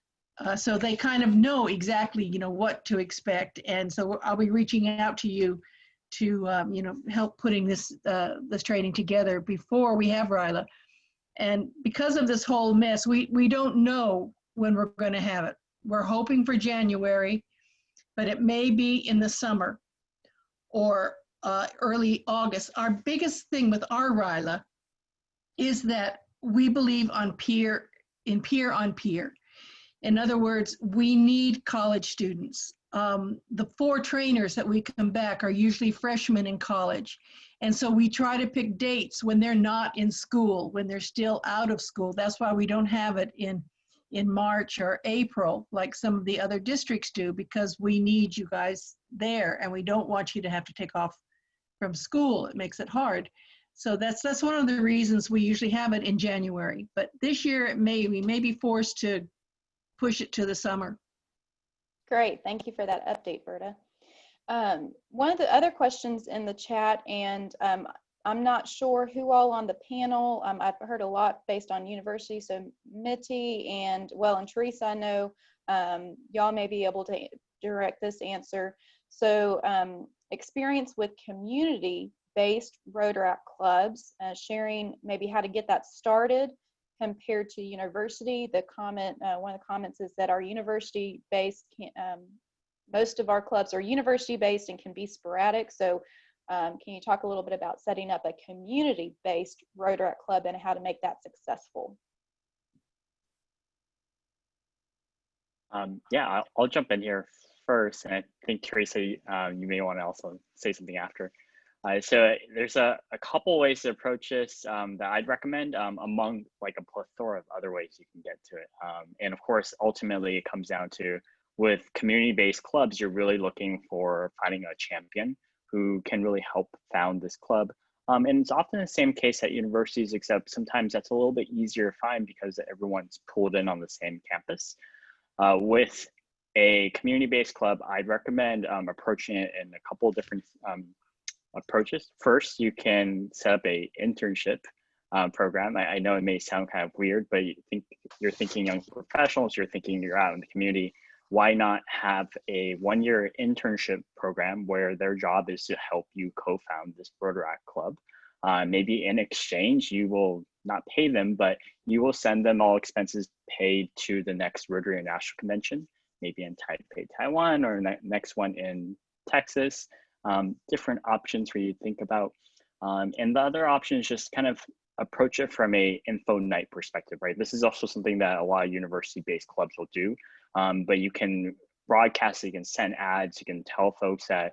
So they kind of know exactly, what to expect. And so I'll be reaching out to you to, help putting this training together before we have RILA. And because of this whole mess, we don't know when we're going to have it. We're hoping for January, but it may be in the summer or early August. Our biggest thing with our RILA is that we believe on peer on peer. In other words, we need college students. The 4 trainers that we come back are usually freshmen in college. And so we try to pick dates when they're not in school, when they're still out of school. That's why we don't have it in March or April like some of the other districts do, because we need you guys there and we don't want you to have to take off from school. It makes it hard. So that's one of the reasons we usually have it in January. But this year we may be forced to push it to the summer. Great, thank you for that update, Berta. One of the other questions in the chat, and I'm not sure who all on the panel. I've heard a lot based on university, so Mitty and Teresa, I know y'all may be able to direct this answer. So experience with community-based Rotaract clubs, sharing maybe how to get that started compared to university. The comment, one of the comments is that our university-based, most of our clubs are university-based and can be sporadic. So can you talk a little bit about setting up a community-based Rotaract club and how to make that successful? Yeah, I'll jump in here first, and I think Teresa, you may want to also say something after. So there's a couple ways to approach this that I'd recommend among like a plethora of other ways you can get to it. And of course, ultimately it comes down to, with community-based clubs, you're really looking for finding a champion who can really help found this club. And it's often the same case at universities, except sometimes that's a little bit easier to find because everyone's pulled in on the same campus. With a community-based club, I'd recommend approaching it in a couple of different approaches. First, you can set up a internship program. I know it may sound kind of weird, but you're thinking young professionals, you're thinking you're out in the community. Why not have a 1-year internship program where their job is to help you co-found this Rotaract club? Maybe in exchange, you will not pay them, but you will send them all expenses paid to the next Rotary National Convention, maybe in Taipei, Taiwan, or next one in Texas. Different options for you to think about. And the other option is just kind of approach it from a info night perspective, right? This is also something that a lot of university-based clubs will do, but you can broadcast it, you can send ads, you can tell folks that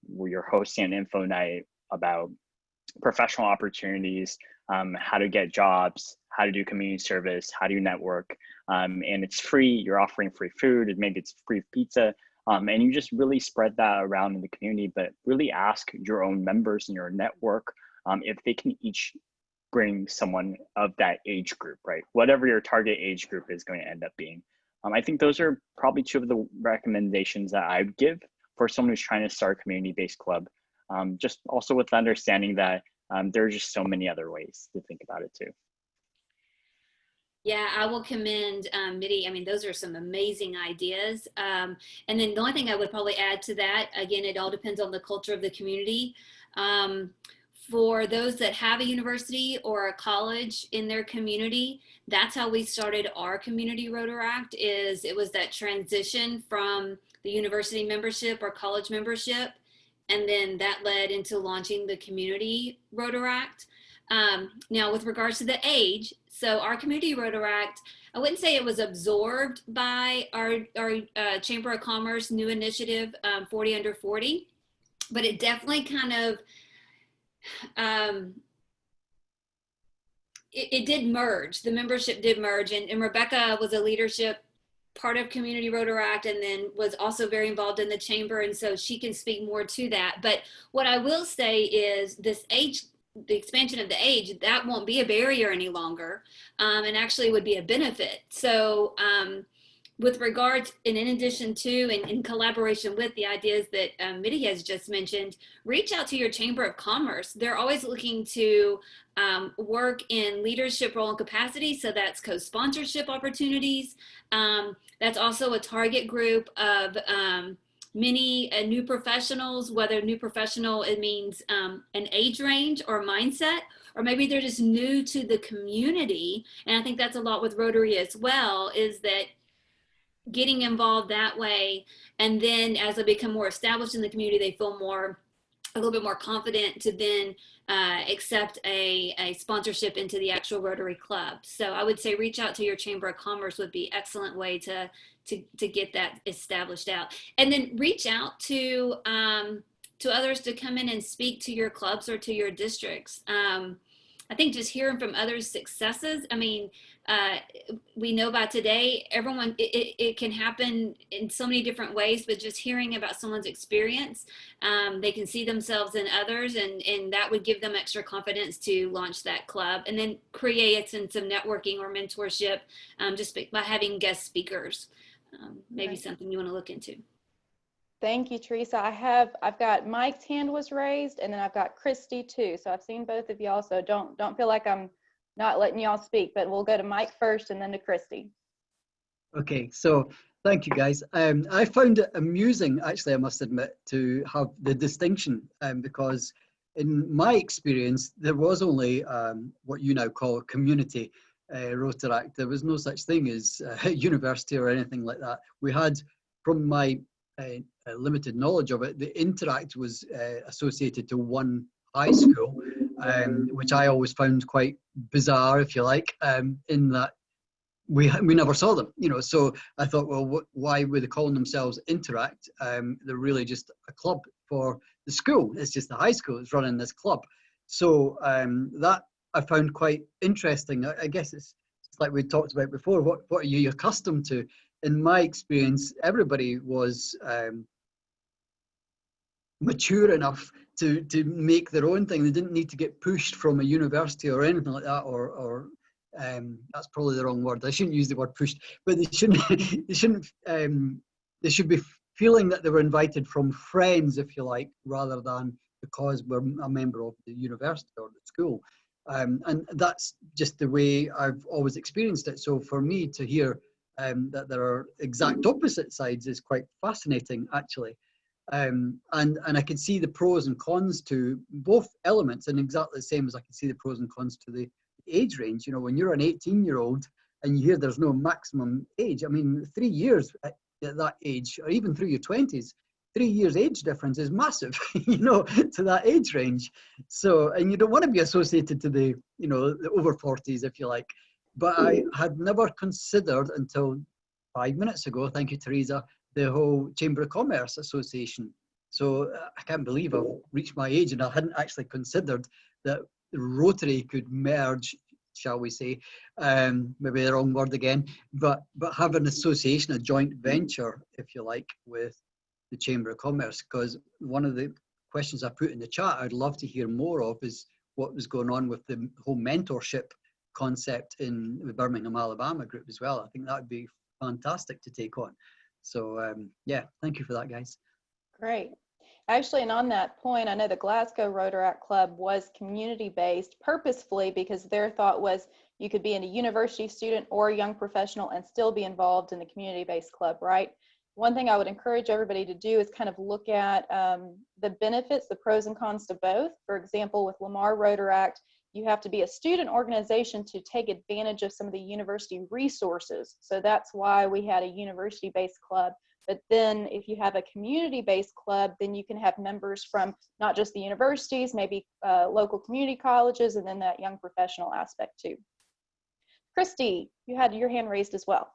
you're hosting an info night about professional opportunities, how to get jobs, how to do community service, how to network, and it's free. You're offering free food, and maybe it's free pizza, and you just really spread that around in the community, but really ask your own members in your network if they can each bring someone of that age group, right? Whatever your target age group is going to end up being. I think those are probably two of the recommendations that I would give for someone who's trying to start a community-based club. just also with the understanding that there are just so many other ways to think about it too. Yeah, I will commend Mitty. I mean, those are some amazing ideas. And then the only thing I would probably add to that, again, it all depends on the culture of the community. For those that have a university or a college in their community, that's how we started our community Rotaract. It was that transition from the university membership or college membership, and then that led into launching the community Rotaract. Now, with regards to the age, so our community Rotaract, I wouldn't say it was absorbed by our Chamber of Commerce new initiative, 40 under 40, but it definitely kind of, it did merge. The membership did merge, and Rebekah was a leadership part of community Rotaract and then was also very involved in the chamber, and so she can speak more to that. But what I will say is this age, the expansion of the age, that won't be a barrier any longer, and actually would be a benefit. So with regards, and in addition to, and in collaboration with the ideas that Mitty has just mentioned, reach out to your Chamber of Commerce. They're always looking to work in leadership role and capacity. So that's co-sponsorship opportunities. That's also a target group of many new professionals, whether new professional, it means an age range or mindset, or maybe they're just new to the community. And I think that's a lot with Rotary as well, is that getting involved that way. And then as they become more established in the community, they feel a little bit more confident to then accept a sponsorship into the actual Rotary Club. So I would say reach out to your Chamber of Commerce would be an excellent way to get that established out. And then reach out to others to come in and speak to your clubs or to your districts. I think just hearing from others' successes, I mean, we know by today, everyone, it can happen in so many different ways, but just hearing about someone's experience, they can see themselves in others, and that would give them extra confidence to launch that club, and then create some networking or mentorship just by having guest speakers. Maybe Right. something you want to look into. Thank you, Teresa. I've got Mike's hand was raised, and then I've got Christy too. So I've seen both of y'all. So don't feel like I'm not letting y'all speak, but we'll go to Mike first and then to Christy. Okay, so thank you guys. I found it amusing, actually, I must admit, to have the distinction because in my experience, there was only what you now call community Rotaract. There was no such thing as university or anything like that. We had, from my limited knowledge of it, the Interact was associated to one high school, which I always found quite bizarre, if you like, in that we never saw them, you know. So I thought, well, why were they calling themselves Interact? They're really just a club for the school. It's just the high school that's running this club. So that I found quite interesting. I guess it's like we talked about before. What are you accustomed to? In my experience, everybody was mature enough to make their own thing. They didn't need to get pushed from a university or anything like that, or that's probably the wrong word. I shouldn't use the word pushed, but they should be feeling that they were invited from friends, if you like, rather than because we're a member of the university or the school. And that's just the way I've always experienced it. So for me to hear that there are exact opposite sides is quite fascinating, actually. And I can see the pros and cons to both elements, and exactly the same as I can see the pros and cons to the age range. You know, when you're an 18-year-old and you hear there's no maximum age, I mean, 3 years at that age, or even through your 20s, 3 years age difference is massive, you know, to that age range. So, and you don't want to be associated to the, you know, the over 40s, if you like. But I had never considered until 5 minutes ago, thank you, Teresa, the whole Chamber of Commerce Association. So I can't believe I've reached my age and I hadn't actually considered that Rotary could merge, shall we say, maybe the wrong word again, but have an association, a joint venture, if you like, with the Chamber of Commerce. Because one of the questions I put in the chat I'd love to hear more of is what was going on with the whole mentorship concept in the Birmingham, Alabama group as well. I think that would be fantastic to take on. So yeah, thank you for that, guys. Great. Actually, and on that point, I know the Glasgow Rotaract Club was community-based purposefully because their thought was you could be a university student or a young professional and still be involved in the community-based club, right? One thing I would encourage everybody to do is kind of look at the benefits, the pros and cons to both. For example, with Lamar Rotaract, you have to be a student organization to take advantage of some of the university resources. So that's why we had a university-based club. But then if you have a community-based club, then you can have members from not just the universities, maybe local community colleges, and then that young professional aspect too. Christy, you had your hand raised as well.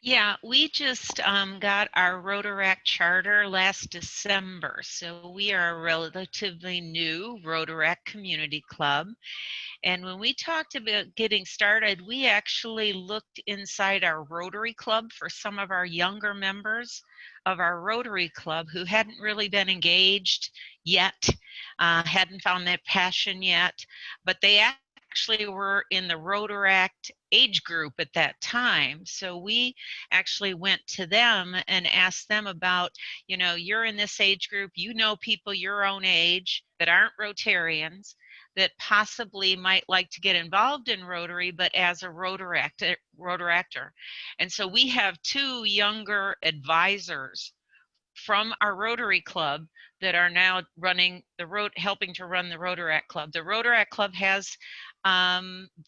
Yeah, we just got our Rotaract charter last December. So we are a relatively new Rotaract community club. And when we talked about getting started, we actually looked inside our Rotary Club for some of our younger members of our Rotary Club who hadn't really been engaged yet, hadn't found that passion yet, but they actually were in the Rotaract age group at that time. So we actually went to them and asked them about, you know, you're in this age group, you know people your own age that aren't Rotarians that possibly might like to get involved in Rotary, but as a Rotaractor. And so we have 2 younger advisors from our Rotary Club that are now running helping to run the Rotaract Club. The Rotaract Club has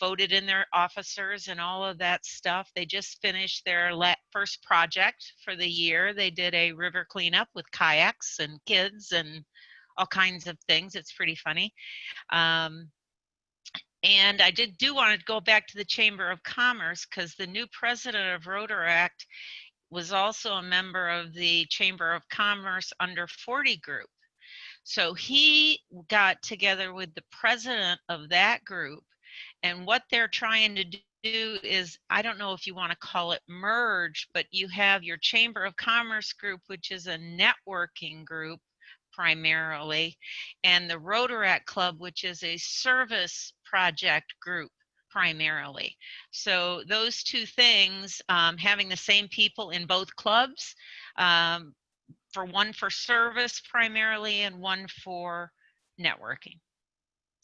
voted in their officers and all of that stuff. They just finished their first project for the year. They did a river cleanup with kayaks and kids and all kinds of things. It's pretty funny. And I do want to go back to the Chamber of Commerce because the new president of Rotaract was also a member of the Chamber of Commerce under 40 group. So he got together with the president of that group, and what they're trying to do is, I don't know if you want to call it merge, but you have your Chamber of Commerce group, which is a networking group primarily, and the Rotaract Club, which is a service project group primarily. So those 2 things, having the same people in both clubs, for one for service primarily and one for networking.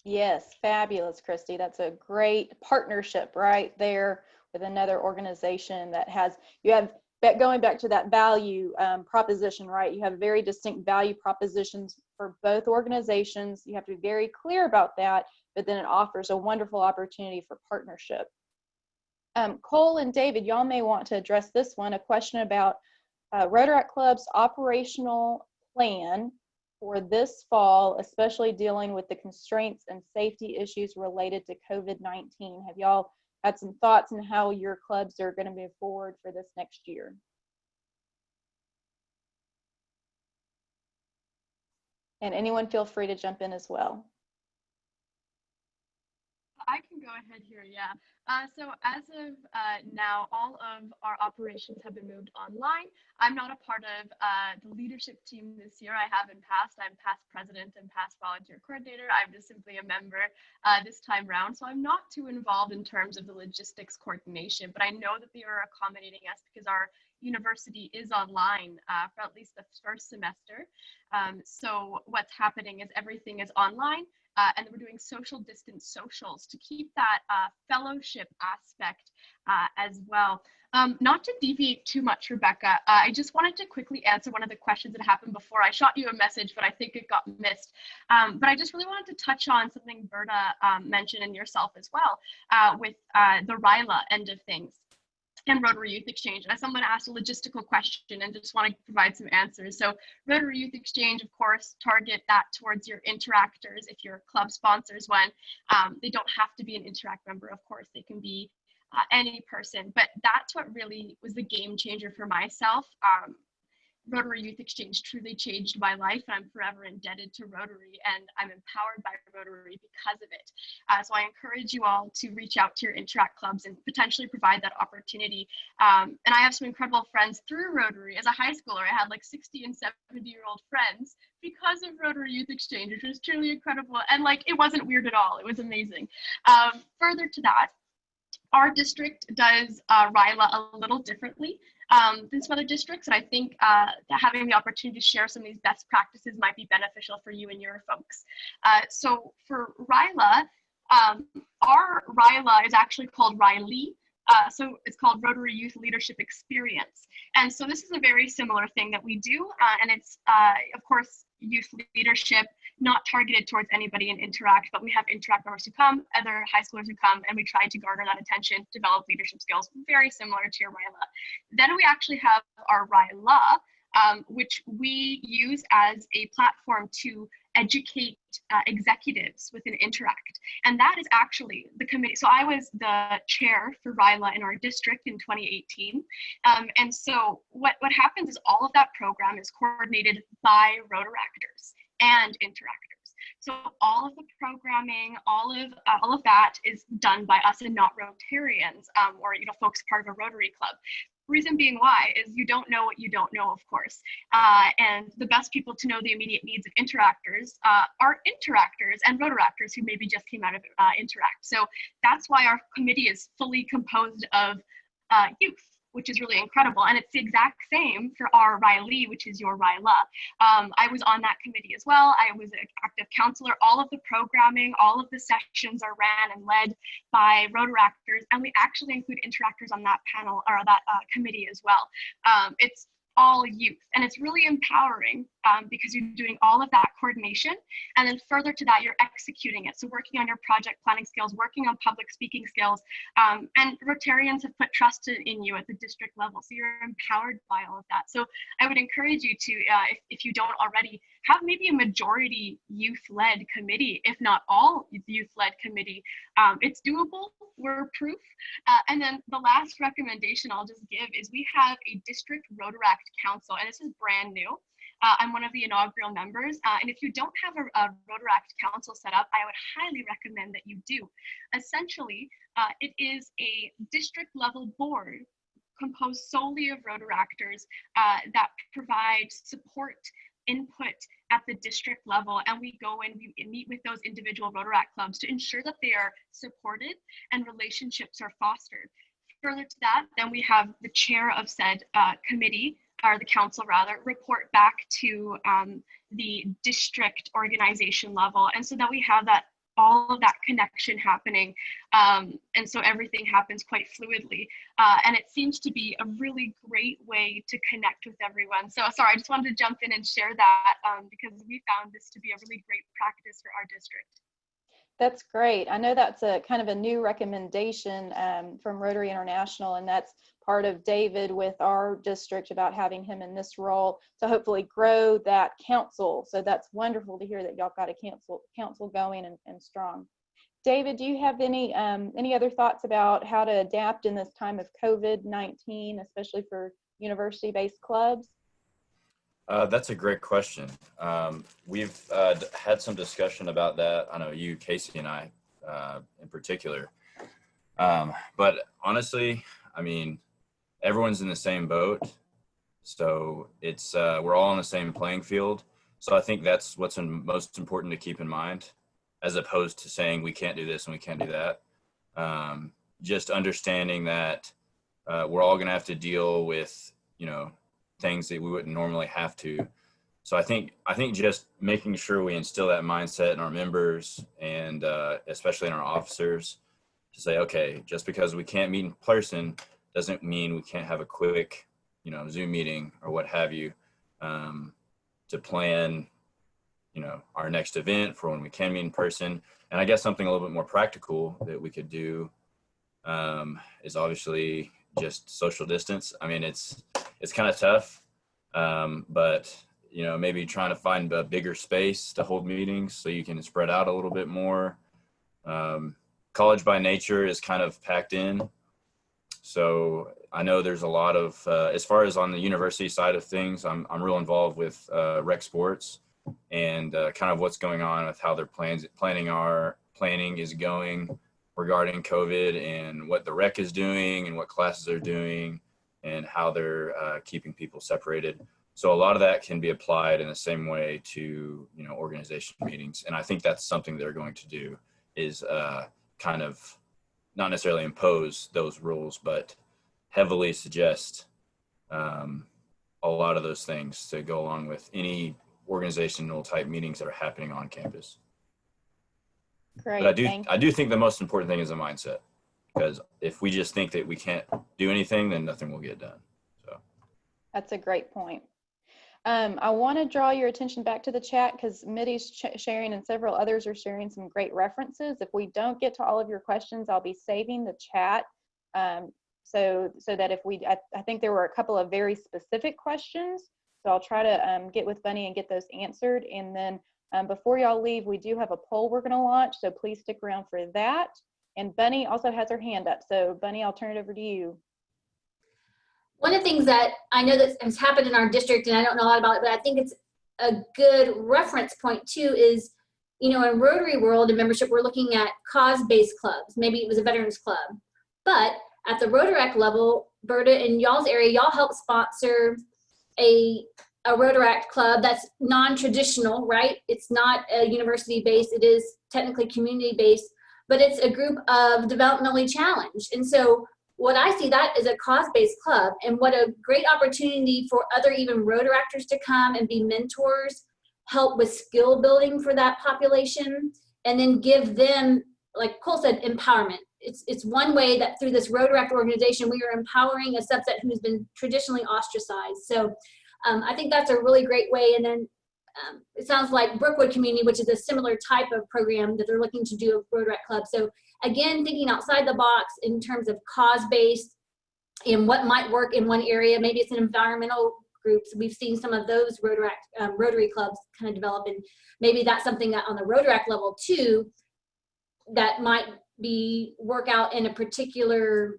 Yes, fabulous, Christy. That's a great partnership right there with another organization that has, going back to that value proposition, right? You have very distinct value propositions for both organizations. You have to be very clear about that, but then it offers a wonderful opportunity for partnership. Cole and David, y'all may want to address this one, a question about Rotaract Club's operational plan for this fall, especially dealing with the constraints and safety issues related to COVID-19. Have y'all had some thoughts on how your clubs are going to move forward for this next year? And anyone feel free to jump in as well. I can go ahead here, yeah. So as of now, all of our operations have been moved online. I'm not a part of the leadership team this year. I have in past. I'm past president and past volunteer coordinator. I'm just simply a member this time round. So I'm not too involved in terms of the logistics coordination, but I know that they are accommodating us because our university is online for at least the first semester. So what's happening is everything is online. And we're doing social distance socials to keep that fellowship aspect as well. Not to deviate too much, Rebekah, I just wanted to quickly answer one of the questions that happened before. I shot you a message, but I think it got missed. But I just really wanted to touch on something Berta mentioned and yourself as well with the RILA end of things and Rotary Youth Exchange. And someone asked a logistical question and just want to provide some answers. So Rotary Youth Exchange, of course, target that towards your interactors. If your club sponsors one, they don't have to be an Interact member, of course, they can be any person, but that's what really was the game changer for myself. Rotary Youth Exchange truly changed my life, and I'm forever indebted to Rotary, and I'm empowered by Rotary because of it. So I encourage you all to reach out to your Interact clubs and potentially provide that opportunity. And I have some incredible friends through Rotary. As a high schooler, I had like 60 and 70-year-old friends because of Rotary Youth Exchange, which was truly incredible. And like, it wasn't weird at all. It was amazing. Further to that, our district does RILA a little differently. than some other districts. And I think that having the opportunity to share some of these best practices might be beneficial for you and your folks. So for RYLA, our RYLA is actually called Riley. So it's called Rotary Youth Leadership Experience. And so this is a very similar thing that we do. And it's, of course, youth leadership, not targeted towards anybody in Interact, but we have Interact members who come, other high schoolers who come, and we try to garner that attention, develop leadership skills, very similar to your RYLA. Then we actually have our RYLA, which we use as a platform to educate executives within Interact. And that is actually the committee. So I was the chair for RYLA in our district in 2018. And so what happens is all of that program is coordinated by Rotaractors and Interactors. So all of the programming, all of that is done by us and not Rotarians, or folks part of a Rotary club. Reason being why is you don't know what you don't know, of course. And the best people to know the immediate needs of Interactors are Interactors and Rotaractors who maybe just came out of Interact. So that's why our committee is fully composed of youth, which is really incredible. And it's the exact same for our Riley, which is your RYLA. I was on that committee as well. I was an active counselor. All of the programming, all of the sessions are ran and led by Rotaractors, and we actually include Interactors on that panel or that committee as well. It's all youth, and it's really empowering because you're doing all of that coordination, and then further to that, you're executing it. So working on your project planning skills, working on public speaking skills, and Rotarians have put trust in you at the district level, so you're empowered by all of that. So I would encourage you to, if you don't already, have maybe a majority youth-led committee, if not all youth-led committee. It's doable, we're proof. And then the last recommendation I'll just give is we have a district Rotaract council, and this is brand new. I'm one of the inaugural members, and if you don't have a Rotaract council set up, I would highly recommend that you do. Essentially, it is a district level board composed solely of Rotaractors that provide support, input at the district level, and we go and we meet with those individual Rotaract clubs to ensure that they are supported and relationships are fostered. Further to that, then we have the chair of said committee, or the council rather, report back to the district organization level, and so that we have that all of that connection happening, and so everything happens quite fluidly, and it seems to be a really great way to connect with everyone. So sorry, I just wanted to jump in and share that because we found this to be a really great practice for our district. That's great. I know that's a kind of a new recommendation from Rotary International, and that's part of David with our district about having him in this role to hopefully grow that council. So that's wonderful to hear that y'all got a council going and strong. David, do you have any other thoughts about how to adapt in this time of COVID-19, especially for university-based clubs? That's a great question. We've had some discussion about that. I know you, Casey, and I in particular. But honestly, I mean, everyone's in the same boat. So it's we're all on the same playing field. So I think that's what's most important to keep in mind, as opposed to saying we can't do this and we can't do that. Just understanding that we're all going to have to deal with, things that we wouldn't normally have to. So I think just making sure we instill that mindset in our members and especially in our officers to say, okay, just because we can't meet in person doesn't mean we can't have a quick, Zoom meeting or what have you, to plan, our next event for when we can meet in person. And I guess something a little bit more practical that we could do is obviously just social distance. I mean, it's kind of tough, but maybe trying to find a bigger space to hold meetings so you can spread out a little bit more. College by nature is kind of packed in. So I know there's a lot of, as far as on the university side of things, I'm real involved with rec sports and kind of what's going on with how their planning is going regarding COVID and what the rec is doing and what classes are doing and how they're keeping people separated. So a lot of that can be applied in the same way to, organization meetings. And I think that's something they're going to do is kind of not necessarily impose those rules, but heavily suggest a lot of those things to go along with any organizational type meetings that are happening on campus. Great. But I do think the most important thing is the mindset, because if we just think that we can't do anything, then nothing will get done. So that's a great point. I want to draw your attention back to the chat because Mitty's sharing and several others are sharing some great references. If we don't get to all of your questions, I'll be saving the chat so that if I think there were a couple of very specific questions, so I'll try to get with Bunny and get those answered. And then before y'all leave, we do have a poll we're going to launch, so please stick around for that. And Bunny also has her hand up, so Bunny, I'll turn it over to you. One of the things that I know that has happened in our district, and I don't know a lot about it, but I think it's a good reference point too, is, you know, in Rotary world and membership, we're looking at cause-based clubs. Maybe it was a veterans club, but at the Rotaract level, Berta, in y'all's area, y'all help sponsor a Rotaract club that's non-traditional, right? It's not a university-based, it is technically community-based, but it's a group of developmentally challenged. And so what I see that as a cause-based club, and what a great opportunity for other even Rotaractors to come and be mentors, help with skill building for that population, and then give them, like Cole said, empowerment. It's one way that through this Rotaract organization, we are empowering a subset who's been traditionally ostracized. So I think that's a really great way. And then it sounds like Brookwood Community, which is a similar type of program that they're looking to do a Rotaract club. So again, thinking outside the box in terms of cause-based and what might work in one area. Maybe it's an environmental groups. We've seen some of those Rotary clubs kind of develop, and maybe that's something that on the Rotaract level too, that might be work out in a particular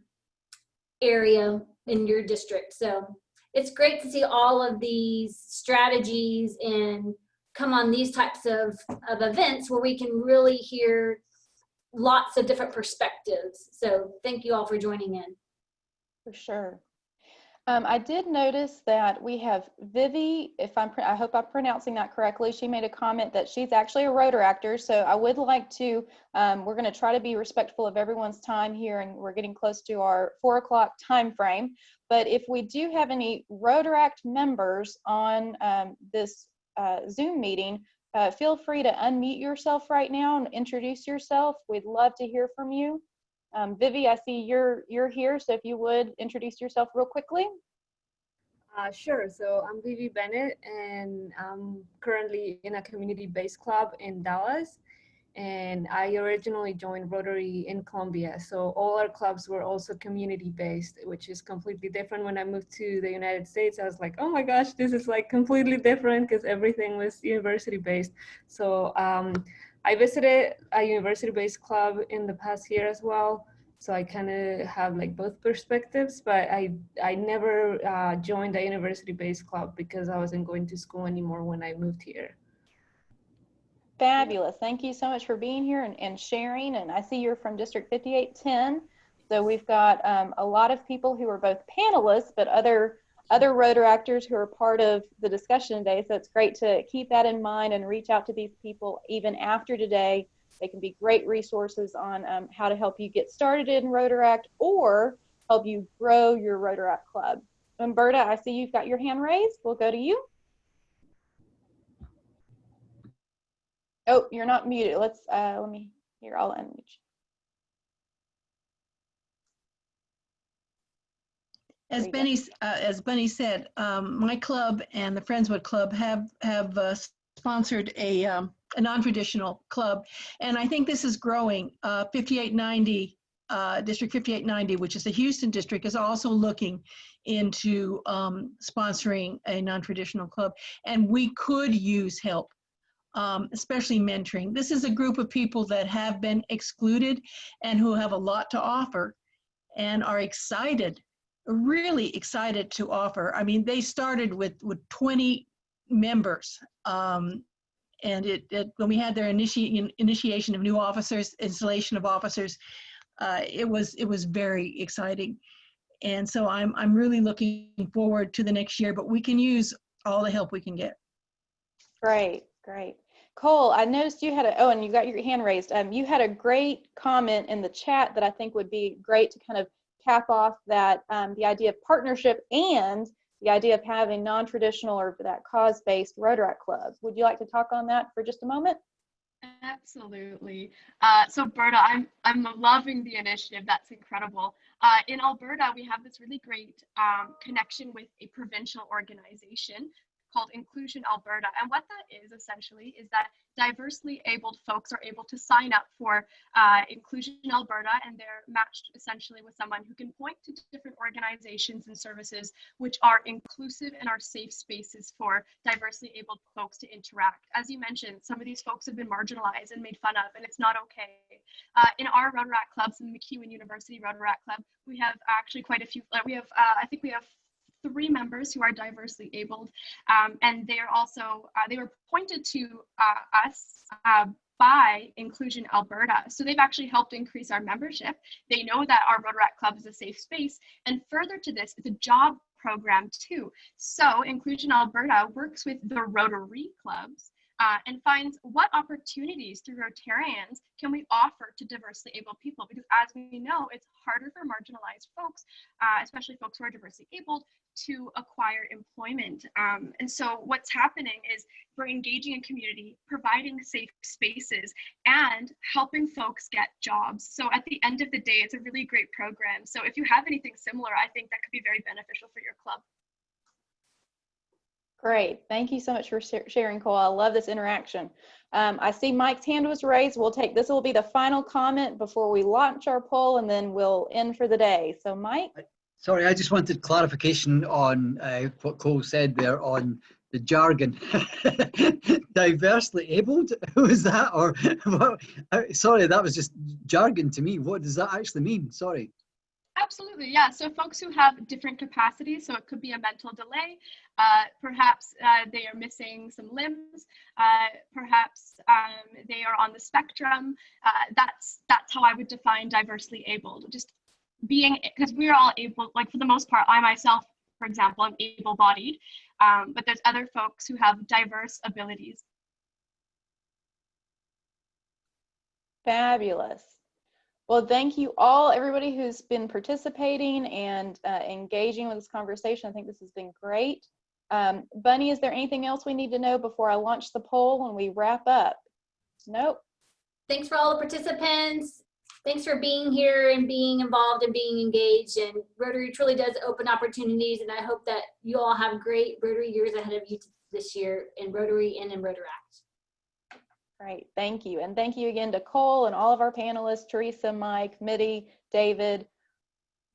area in your district. So it's great to see all of these strategies and come on these types of events where we can really hear lots of different perspectives. So thank you all for joining in. For sure. I did notice that we have Vivi, I hope I'm pronouncing that correctly. She made a comment that she's actually a Rotaractor. So I would like to, we're going to try to be respectful of everyone's time here, and we're getting close to our 4 o'clock time frame. But if we do have any Rotaract members on this Zoom meeting, feel free to unmute yourself right now and introduce yourself. We'd love to hear from you. Vivi, I see you're here, so if you would introduce yourself real quickly. Sure. So I'm Vivi Bennett, and I'm currently in a community-based club in Dallas. And I originally joined Rotary in Columbia. So all our clubs were also community-based, which is completely different. When I moved to the United States, I was like, oh my gosh, this is like completely different because everything was university-based. So I visited a university-based club in the past year as well. So I kind of have like both perspectives, but I never joined a university-based club because I wasn't going to school anymore when I moved here. Fabulous. Thank you so much for being here and sharing. And I see you're from District 5810. So we've got a lot of people who are both panelists, but other Rotaractors who are part of the discussion today. So it's great to keep that in mind and reach out to these people even after today. They can be great resources on how to help you get started in Rotaract or help you grow your Rotaract club. Umberta, I see you've got your hand raised. We'll go to you. Oh, you're not muted. Let me, here, I'll unmute you. As Bunny said, my club and the Friendswood Club have sponsored a non-traditional club, and I think this is growing. 5890, District 5890, which is the Houston district, is also looking into sponsoring a non-traditional club, and we could use help, especially mentoring. This is a group of people that have been excluded and who have a lot to offer and are excited, really excited to offer. I mean, they started with 20 members. And when we had their initiation of new officers, installation of officers, it was very exciting. And so I'm really looking forward to the next year, but we can use all the help we can get. Great, great. Cole, I noticed you had and you got your hand raised. You had a great comment in the chat that I think would be great to kind of cap off that the idea of partnership and the idea of having non-traditional or that cause-based Rotaract clubs. Would you like to talk on that for just a moment? Absolutely. So Berta, I'm loving the initiative. That's incredible. In Alberta, we have this really great connection with a provincial organization called Inclusion Alberta. And what that is essentially is that diversely abled folks are able to sign up for Inclusion Alberta, and they're matched essentially with someone who can point to different organizations and services which are inclusive and are safe spaces for diversely abled folks to interact. As you mentioned, some of these folks have been marginalized and made fun of, and it's not okay. In our Rotaract clubs, in the MacEwan University Rotaract Club, we have actually quite a few, I think we have 3 members who are diversely abled, and they are also, they were pointed to us by Inclusion Alberta. So they've actually helped increase our membership. They know that our Rotaract Club is a safe space. And further to this, it's a job program too. So Inclusion Alberta works with the Rotary clubs and finds what opportunities through Rotarians can we offer to diversely able people, because as we know, it's harder for marginalized folks, especially folks who are diversely abled, to acquire employment. And so what's happening is we're engaging in community, providing safe spaces, and helping folks get jobs. So at the end of the day, it's a really great program. So if you have anything similar, I think that could be very beneficial for your club. Great. Thank you so much for sharing, Cole. I love this interaction. I see Mike's hand was raised. We'll take, this will be the final comment before we launch our poll, and then we'll end for the day. So Mike? Sorry, I just wanted clarification on what Cole said there on the jargon. Diversely abled? Who is that? Or what? Sorry, that was just jargon to me. What does that actually mean? Sorry. Absolutely, yeah. So folks who have different capacities, so it could be a mental delay, perhaps they are missing some limbs, perhaps they are on the spectrum. That's how I would define diversely abled. Just being, because we're all able, like for the most part, I myself, for example, I'm able-bodied, but there's other folks who have diverse abilities. Fabulous. Well, thank you all, everybody who's been participating and engaging with this conversation. I think this has been great. Bunny, is there anything else we need to know before I launch the poll and we wrap up? Nope. Thanks for all the participants. Thanks for being here and being involved and being engaged. And Rotary truly does open opportunities. And I hope that you all have great Rotary years ahead of you this year in Rotary and in Rotaract. Great, thank you. And thank you again to Cole and all of our panelists, Teresa, Mike, Mitty, David,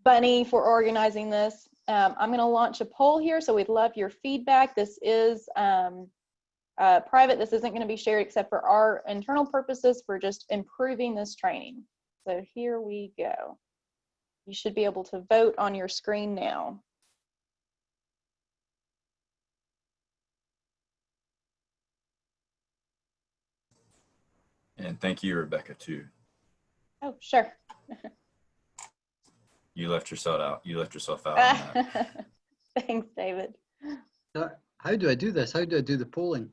Bunny, for organizing this. I'm gonna launch a poll here, so we'd love your feedback. This is private. This isn't gonna be shared except for our internal purposes for just improving this training. So here we go. You should be able to vote on your screen now. And thank you, Rebekah, too. Oh, sure. You left yourself out. You left yourself out on that. Thanks, David. How do I do this? How do I do the polling?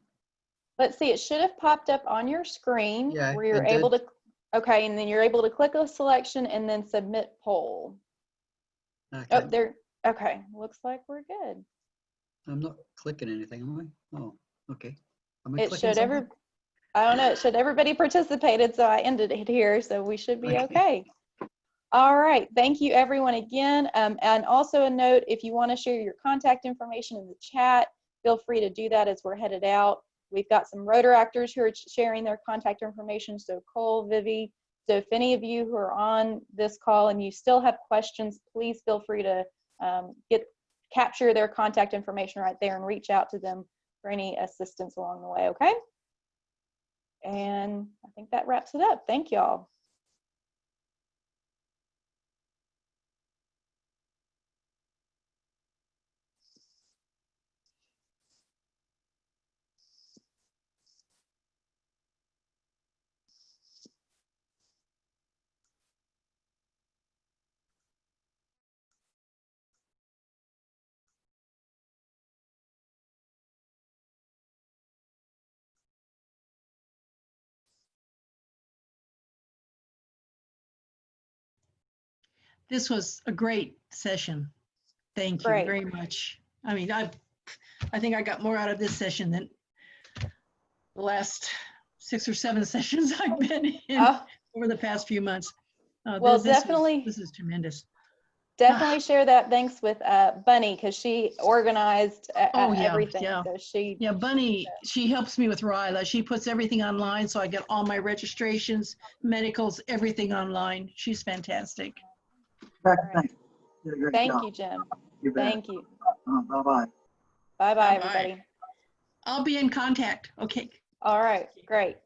Let's see, it should have popped up on your screen Yeah, where you're able to, okay, and then you're able to click a selection and then submit poll. Okay. Oh, there, okay, looks like we're good. I'm not clicking anything, am I? Oh, okay. Am I It clicking should something? I don't know, it should everybody participated, so I ended it here, so we should be okay. All right, thank you everyone again. And also a note, if you want to share your contact information in the chat, feel free to do that as we're headed out. We've got some Rotaractors who are sharing their contact information, so Cole, Vivi. So if any of you who are on this call and you still have questions, please feel free to capture their contact information right there and reach out to them for any assistance along the way, okay? And I think that wraps it up. Thank y'all. this was a great session. Thank you Great. very much. I mean, I think I got more out of this session than the last 6 or 7 sessions I've been in Oh, over the past few months. well, definitely. This is tremendous. Definitely share that thanks with Bunny, because she organized Oh, yeah, everything. yeah. So she, Yeah, Bunny, she helps me with Ryla. She puts everything online, so I get all my registrations, medicals, everything online. She's fantastic. Thank you. You did a great thank job. you, Jim. You bet. Thank you. Bye-bye. Bye-bye, Bye-bye. everybody. I'll be in contact. Okay. All right, great.